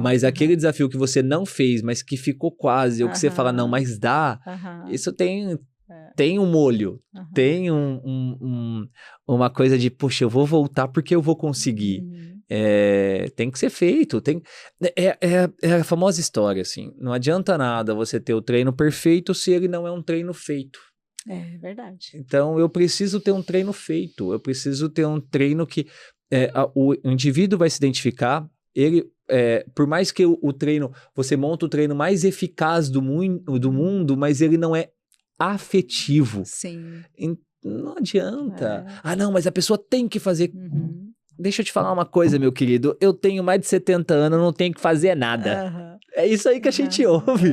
Mas aquele desafio que você não fez, mas que ficou quase, ou que você fala, não, mas dá, isso tem um molho, tem uma coisa de, poxa, eu vou voltar porque eu vou conseguir. Tem que ser feito. É a famosa história, assim, não adianta nada você ter o treino perfeito se ele não é um treino feito.
É verdade.
Então, eu preciso ter um treino feito, eu preciso ter um treino que o indivíduo vai se identificar, ele... por mais que o treino, você monta o treino mais eficaz do mundo, mas ele não é afetivo.
Sim.
Não adianta. Não, mas a pessoa tem que fazer. Deixa eu te falar uma coisa, meu querido. Eu tenho mais de 70 anos, não tenho que fazer nada. É isso aí que a gente ouve.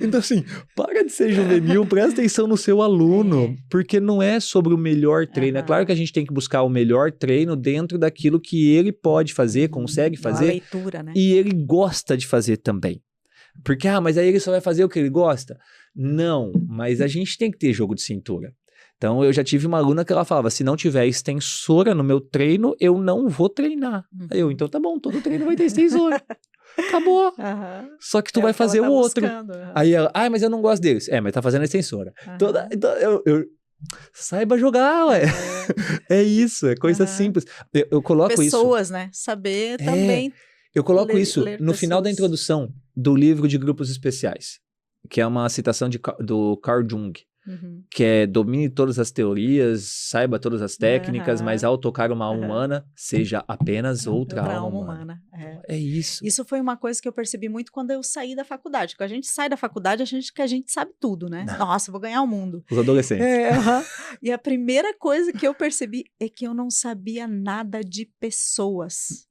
Então, assim, para de ser juvenil, presta atenção no seu aluno, porque não é sobre o melhor treino. É claro que a gente tem que buscar o melhor treino dentro daquilo que ele pode fazer, consegue fazer.
Uma leitura, né?
E ele gosta de fazer também. Porque, mas aí ele só vai fazer o que ele gosta? Não, mas a gente tem que ter jogo de cintura. Então, eu já tive uma aluna que ela falava, se não tiver extensora no meu treino, eu não vou treinar. Aí então tá bom, todo treino vai ter extensora. Acabou. Só que tu vai fazer o outro. Aí ela, mas eu não gosto deles. Mas tá fazendo a extensora. Então, eu saiba jogar, ué. É isso, é coisa simples. Eu coloco
pessoas,
isso.
né? Saber também.
Eu coloco isso no final da introdução do livro de grupos especiais, que é uma citação do Carl Jung, que é domine todas as teorias, saiba todas as técnicas, mas ao tocar uma alma humana, seja apenas outra alma humana. É isso.
Isso foi uma coisa que eu percebi muito quando eu saí da faculdade. Quando a gente sai da faculdade, a gente sabe tudo, né? Nossa, vou ganhar o mundo.
Os adolescentes.
E a primeira coisa que eu percebi é que eu não sabia nada de pessoas.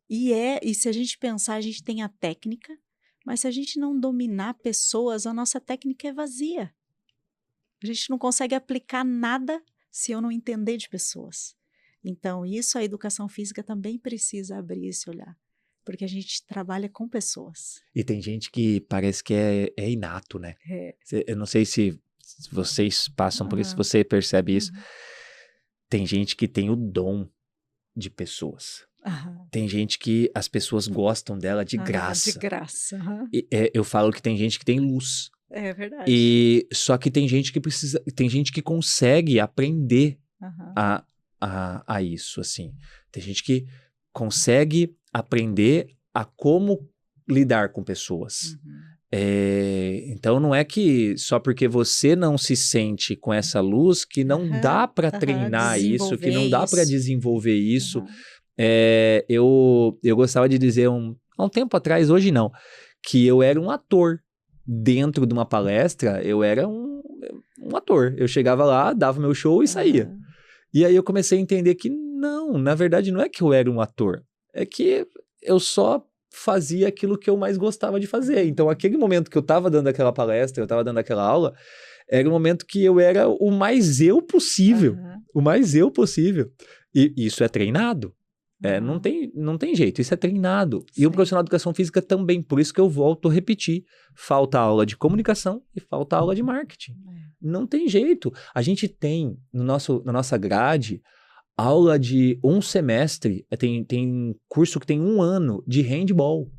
E se a gente pensar, a gente tem a técnica, mas se a gente não dominar pessoas, a nossa técnica é vazia. A gente não consegue aplicar nada se eu não entender de pessoas. Então, isso a educação física também precisa abrir esse olhar. Porque a gente trabalha com pessoas.
E tem gente que parece que é inato, né? Eu não sei se vocês passam por isso, se você percebe isso. Tem gente que tem o dom de pessoas. Tem gente que as pessoas gostam dela de graça.
De graça.
Eu falo que tem gente que tem luz.
É verdade.
E só que tem gente que precisa, tem gente que consegue aprender a isso, assim. Tem gente que consegue aprender a como lidar com pessoas. Então não é que só porque você não se sente com essa luz que não dá para treinar isso, que não dá para desenvolver isso. Eu gostava de dizer há um tempo atrás, hoje não, que eu era um ator. Dentro de uma palestra, eu era um ator. Eu chegava lá, dava meu show e saía. E aí eu comecei a entender que não, na verdade não é que eu era um ator. É que eu só fazia aquilo que eu mais gostava de fazer. Então aquele momento que eu tava dando aquela palestra, eu tava dando aquela aula, era o momento que eu era o mais eu possível. O mais eu possível. E isso é treinado. Não tem jeito, isso é treinado. Sim. E o profissional de educação física também, por isso que eu volto a repetir. Falta aula de comunicação e falta aula de marketing. Não tem jeito. A gente tem, na nossa grade, aula de um semestre, tem curso que tem 1 ano de handball,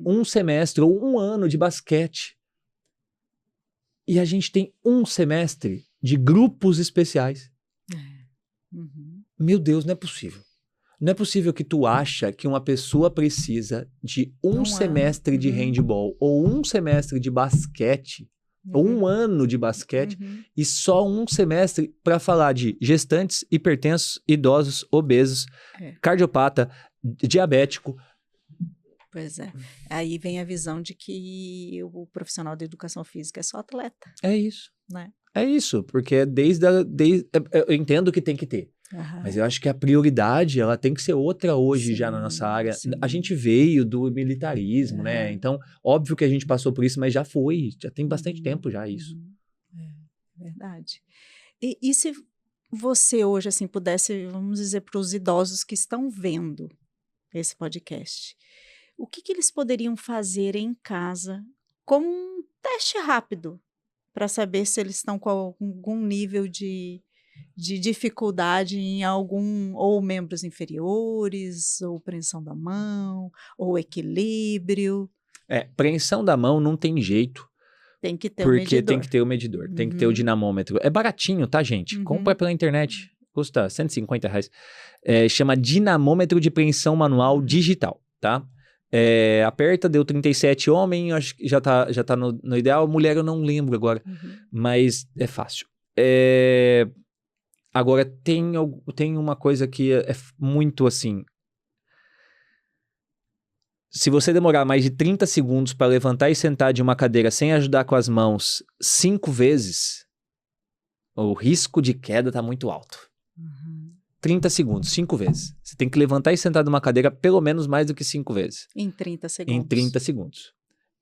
1 semestre ou 1 ano de basquete. E a gente tem 1 semestre de grupos especiais. Meu Deus, não é possível. Não é possível que tu acha que uma pessoa precisa de um semestre de handball ou 1 semestre de basquete ou 1 ano de basquete e só 1 semestre para falar de gestantes, hipertensos, idosos, obesos, cardiopata, diabético.
Pois é. Aí vem a visão de que o profissional de educação física é só atleta.
É isso.
Né?
É isso, porque eu entendo que tem que ter. Mas eu acho que a prioridade, ela tem que ser outra hoje já na nossa área. Sim. A gente veio do militarismo, né? Então, óbvio que a gente passou por isso, mas já tem bastante tempo já isso.
É verdade. E se você hoje, assim, pudesse, vamos dizer, para os idosos que estão vendo esse podcast, o que eles poderiam fazer em casa como um teste rápido para saber se eles estão com algum nível de dificuldade em algum, ou membros inferiores, ou preensão da mão, ou equilíbrio?
Preensão da mão não tem jeito.
Tem que ter o medidor.
Porque tem que ter o medidor, tem que ter o dinamômetro. É baratinho, tá, gente? Compra pela internet, custa R$150. Chama dinamômetro de preensão manual digital, tá? Aperta, deu 37 homem, acho que já tá no ideal. Mulher eu não lembro agora, mas é fácil. Agora, tem uma coisa que é muito assim. Se você demorar mais de 30 segundos para levantar e sentar de uma cadeira sem ajudar com as mãos 5 vezes, o risco de queda está muito alto. 30 segundos, 5 vezes. Você tem que levantar e sentar de uma cadeira pelo menos mais do que 5 vezes.
Em 30 segundos.
Em 30 segundos.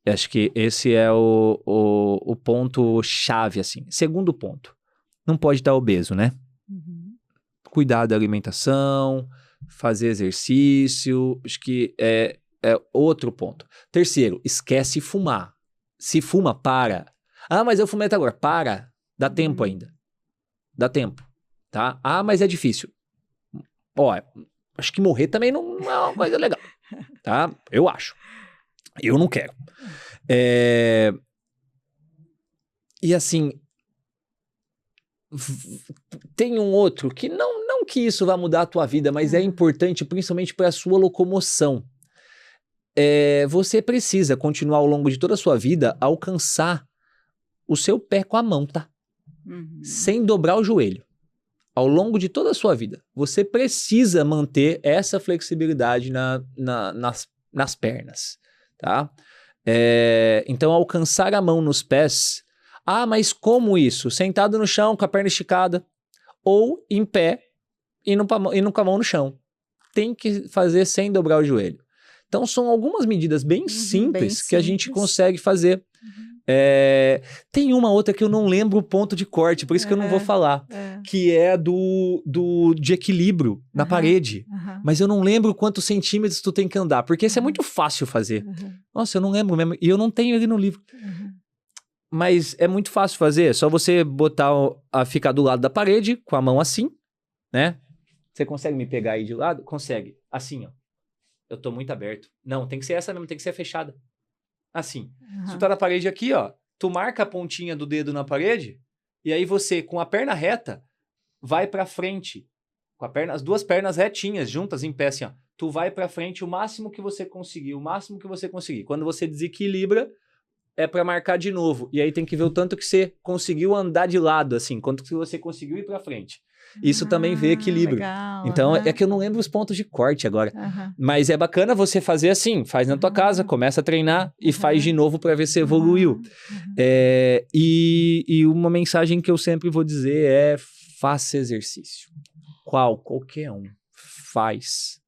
Eu acho que esse é o ponto-chave, assim. Segundo ponto. Não pode estar obeso, né? Cuidar da alimentação, fazer exercício, acho que é outro ponto. Terceiro, esquece fumar. Se fuma, para. Mas eu fumei até agora. Para. Dá tempo ainda. Dá tempo. Tá? Mas é difícil. Acho que morrer também não é uma coisa legal. Tá? Eu acho. Eu não quero. E assim, tem um outro que não que isso vai mudar a tua vida, mas é importante principalmente para a sua locomoção. Você precisa continuar ao longo de toda a sua vida alcançar o seu pé com a mão, tá? Sem dobrar o joelho. Ao longo de toda a sua vida, você precisa manter essa flexibilidade nas pernas, tá? Então, alcançar a mão nos pés. Mas como isso? Sentado no chão, com a perna esticada, ou em pé, indo com a mão no chão. Tem que fazer sem dobrar o joelho. Então, são algumas medidas bem simples que a gente consegue fazer. Tem uma outra que eu não lembro o ponto de corte, por isso que eu não vou falar. Que que é de equilíbrio na parede. Mas eu não lembro quantos centímetros tu tem que andar, porque isso é muito fácil fazer. Nossa, eu não lembro mesmo, e eu não tenho ele no livro. Mas é muito fácil fazer, é só você botar, ficar do lado da parede, com a mão assim, né? Você consegue me pegar aí de lado? Consegue. Assim, ó. Eu tô muito aberto. Não, tem que ser essa mesmo, tem que ser fechada. Assim. Se tu tá na parede aqui, ó, tu marca a pontinha do dedo na parede, e aí você, com a perna reta, vai pra frente. Com as duas pernas retinhas, juntas, em pé, assim, ó. Tu vai pra frente o máximo que você conseguir, o máximo que você conseguir. Quando você desequilibra, é pra marcar de novo. E aí tem que ver o tanto que você conseguiu andar de lado, assim, quanto que você conseguiu ir pra frente. Isso também vê equilíbrio.
Legal,
então, é que eu não lembro os pontos de corte agora. Mas é bacana você fazer assim, faz na tua casa, começa a treinar e faz de novo pra ver se evoluiu. E uma mensagem que eu sempre vou dizer é: faça exercício. Qualquer um. Faz.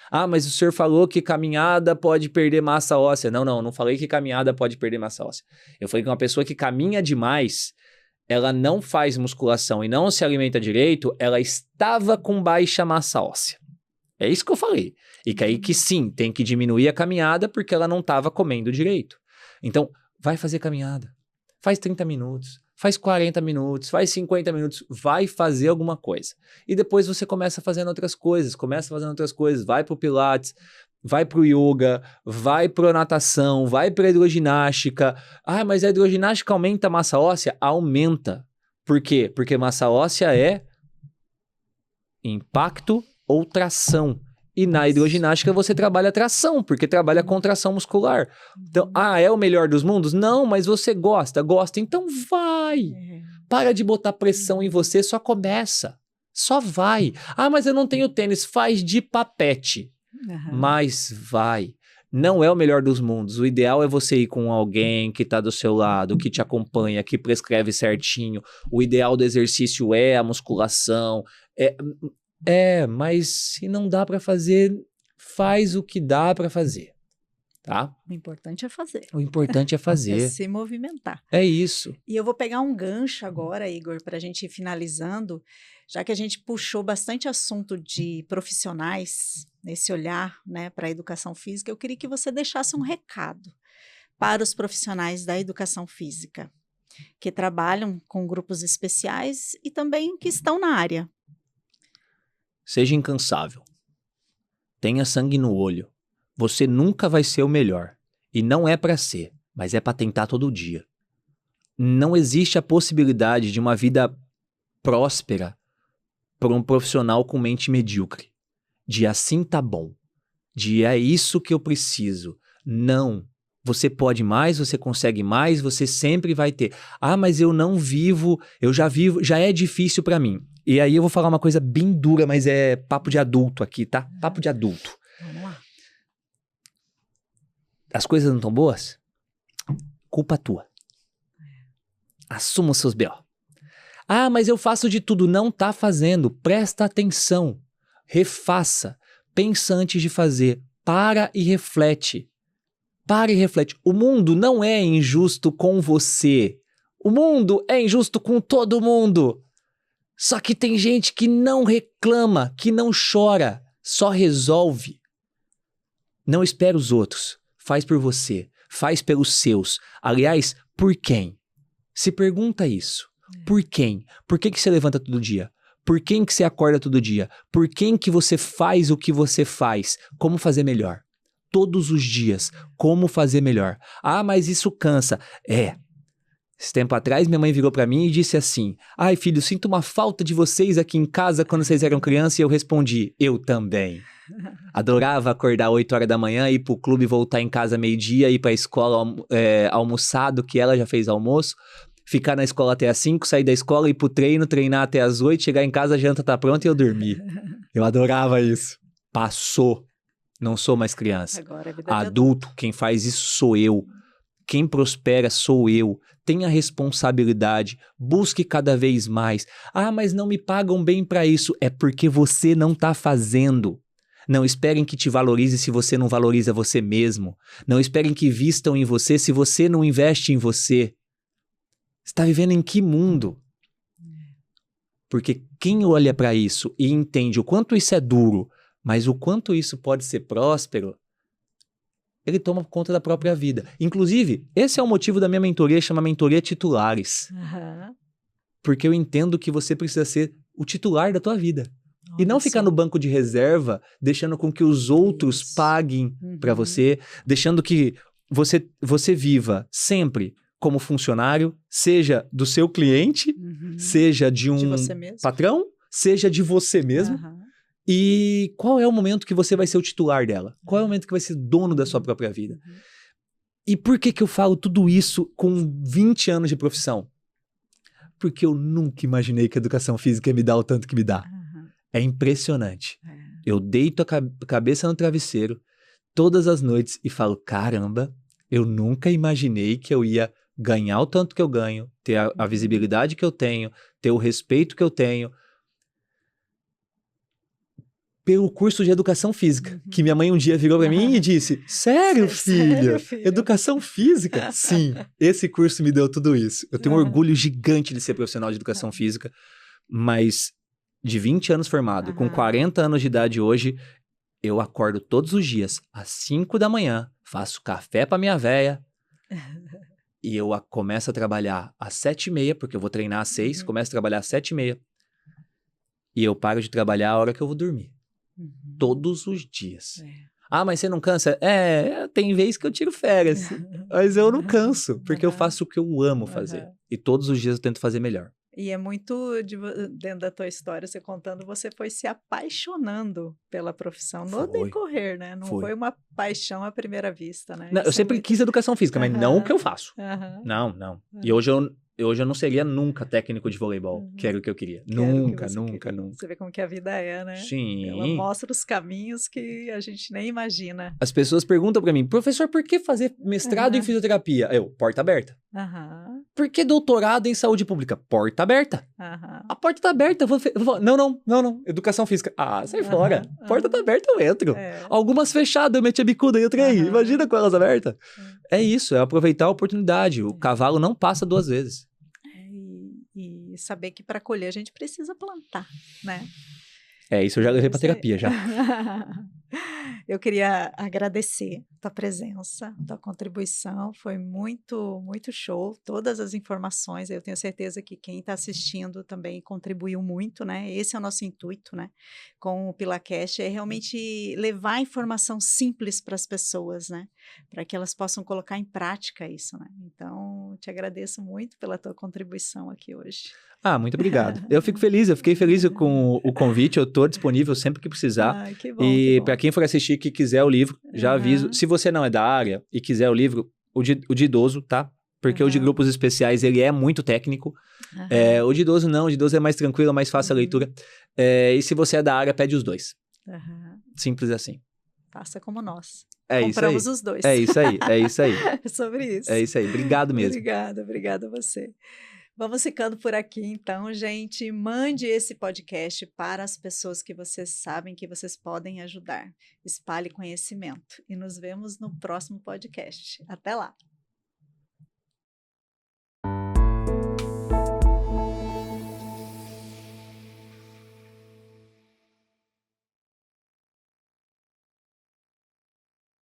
Ah, mas o senhor falou que caminhada pode perder massa óssea. Não falei que caminhada pode perder massa óssea. Eu falei que uma pessoa que caminha demais, ela não faz musculação e não se alimenta direito, ela estava com baixa massa óssea. É isso que eu falei. E que aí que sim, tem que diminuir a caminhada porque ela não estava comendo direito. Então, vai fazer caminhada. Faz 30 minutos. Faz 40 minutos, faz 50 minutos, vai fazer alguma coisa. E depois você começa fazendo outras coisas, vai pro Pilates, vai pro yoga, vai pro natação, vai pra hidroginástica. Ah, mas a hidroginástica aumenta a massa óssea? Aumenta. Por quê? Porque massa óssea é impacto ou tração. E na hidroginástica você trabalha tração, porque trabalha contração muscular. Então, é o melhor dos mundos? Não, mas você gosta, então vai. Para de botar pressão em você, só começa. Só vai. Ah, mas eu não tenho tênis, faz de papete. Mas vai. Não é o melhor dos mundos. O ideal é você ir com alguém que está do seu lado, que te acompanha, que prescreve certinho. O ideal do exercício é a musculação, mas se não dá pra fazer, faz o que dá pra fazer, tá?
O importante é fazer.
O importante é fazer.
É se movimentar.
É isso.
E eu vou pegar um gancho agora, Igor, pra gente ir finalizando, já que a gente puxou bastante assunto de profissionais, nesse olhar, né, para a educação física, eu queria que você deixasse um recado para os profissionais da educação física, que trabalham com grupos especiais e também que estão na área.
Seja incansável. Tenha sangue no olho. Você nunca vai ser o melhor. E não é pra ser, mas é pra tentar todo dia. Não existe a possibilidade de uma vida próspera para um profissional com mente medíocre. De assim tá bom. De é isso que eu preciso. Não. Você pode mais, você consegue mais, você sempre vai ter. Ah, mas eu não vivo, eu já vivo, já é difícil pra mim. E aí eu vou falar uma coisa bem dura, mas é papo de adulto aqui, tá? Papo de adulto.
Vamos lá.
As coisas não estão boas? Culpa tua. Assuma os seus B.O. Ah, mas eu faço de tudo. Não tá fazendo. Presta atenção. Refaça. Pensa antes de fazer. Para e reflete. Para e reflete. O mundo não é injusto com você. O mundo é injusto com todo mundo. Só que tem gente que não reclama, que não chora, só resolve. Não espera os outros. Faz por você. Faz pelos seus. Aliás, por quem? Se pergunta isso. Por quem? Por que você levanta todo dia? Por quem que você acorda todo dia? Por quem que você faz o que você faz? Como fazer melhor? Todos os dias. Como fazer melhor? Ah, mas isso cansa. Esse tempo atrás, minha mãe virou pra mim e disse assim: ai, filho, sinto uma falta de vocês aqui em casa quando vocês eram criança. E eu respondi: eu também. Adorava acordar 8 horas da manhã, ir pro clube, voltar em casa meio-dia, ir pra escola almoçado, que ela já fez almoço, ficar na escola até as 5, sair da escola, ir pro treino, treinar até as 8, chegar em casa, a janta tá pronta e eu dormir. Eu adorava isso. Passou. Não sou mais criança.
Agora, a vida
adulto, quem faz isso sou eu. Quem prospera sou eu. Tenha responsabilidade. Busque cada vez mais. Ah, mas não me pagam bem pra isso. É porque você não tá fazendo. Não esperem que te valorize se você não valoriza você mesmo. Não esperem que vistam em você se você não investe em você. Você tá vivendo em que mundo? Porque quem olha para isso e entende o quanto isso é duro, mas o quanto isso pode ser próspero, ele toma conta da própria vida. Inclusive, esse é o motivo da minha mentoria, chama Mentoria Titulares.
Aham.
Porque eu entendo que você precisa ser o titular da tua vida. E não
Olha
ficar
só.
no banco de reserva, deixando com que os outros
Isso.
paguem para
Uhum.
você, deixando que você viva sempre como funcionário, seja do seu cliente,
Uhum.
seja de
De
um
você mesmo.
patrão, seja de você mesmo.
Aham.
E qual é o momento que você vai ser o titular dela? Qual é o momento que vai ser dono da sua própria vida?
Uhum.
E por que que eu falo tudo isso com 20 anos de profissão? Porque eu nunca imaginei que a educação física ia me dar o tanto que me dá.
Aham.
É impressionante.
É.
Eu deito a cabeça no travesseiro todas as noites e falo, caramba, eu nunca imaginei que eu ia ganhar o tanto que eu ganho, ter a visibilidade que eu tenho, ter o respeito que eu tenho, pelo curso de educação física, que minha mãe um dia virou pra mim e disse, sério,
Sério,
filho?
filho?
Educação física? Sim, esse curso me deu tudo isso. Eu tenho um orgulho gigante de ser profissional de educação física, mas de 20 anos formado, com
Aham.
40 anos de idade hoje, eu acordo todos os dias, às 5 da manhã, faço café pra minha véia, e eu começo a trabalhar às 7h30, porque eu vou treinar às 6, começo a trabalhar às 7h30, e eu paro de trabalhar a hora que eu vou dormir.
Uhum.
Todos os dias.
É.
Ah, mas você não cansa? Tem vez que eu tiro férias, mas eu não canso, porque eu
Aham.
faço o que eu amo fazer.
Aham.
E todos os dias eu tento fazer melhor.
E é muito dentro da tua história, você contando, você foi se apaixonando pela profissão no
Foi.
decorrer, né? Não
Foi.
foi uma paixão à primeira vista, né?
Não, eu
Isso é
sempre
muito...
quis educação física, mas não o que eu faço.
Aham.
Não, não. E hoje eu não seria nunca técnico de voleibol, que era o que eu queria.
Que era o que
Nunca,
você
nunca,
queria.
nunca.
Você vê como que a vida é, né? Ela
Sim.
mostra os caminhos que a gente nem imagina.
As pessoas perguntam pra mim, professor, por que fazer mestrado em
Aham.
fisioterapia? Porta aberta.
Aham,
Por que doutorado em saúde pública? Porta aberta.
aham.
A porta tá aberta. Não. Educação física. Ah, sai fora.
Aham,
Porta tá
aham.
aberta, eu entro.
É.
Algumas fechadas, eu meti a bicuda e entrei.
Aham.
Imagina com elas abertas. É isso, é aproveitar a oportunidade. O cavalo não passa 2 vezes.
E saber que para colher a gente precisa plantar, né?
Isso eu já levei pra
Você-
terapia já.
Eu queria agradecer tua presença, tua contribuição, foi muito, muito show, todas as informações, eu tenho certeza que quem está assistindo também contribuiu muito, né? Esse é o nosso intuito, né? Com o PilaCast, é realmente levar informação simples para as pessoas, né? Para que elas possam colocar em prática isso, né? Então, te agradeço muito pela tua contribuição aqui hoje.
Ah, muito obrigado. Eu fiquei feliz com o convite, eu tô disponível sempre que precisar.
Ai, que bom,
E
que bom.
para quem for assistir que quiser o livro, já aviso.
Aham.
Se você não é da área e quiser o livro, o de idoso, tá? Porque o de
Aham.
grupos especiais, ele é muito técnico.
Aham.
O de idoso não, o de idoso é mais tranquilo, é mais fácil a leitura. E se você é da área, pede os dois.
Aham.
Simples assim.
Faça como nós.
É
Compramos
isso aí.
os dois.
É isso aí, é isso aí.
É sobre isso.
É isso aí. Obrigado mesmo.
Obrigada a você. Vamos ficando por aqui, então, gente. Mande esse podcast para as pessoas que vocês sabem que vocês podem ajudar. Espalhe conhecimento. E nos vemos no próximo podcast. Até lá!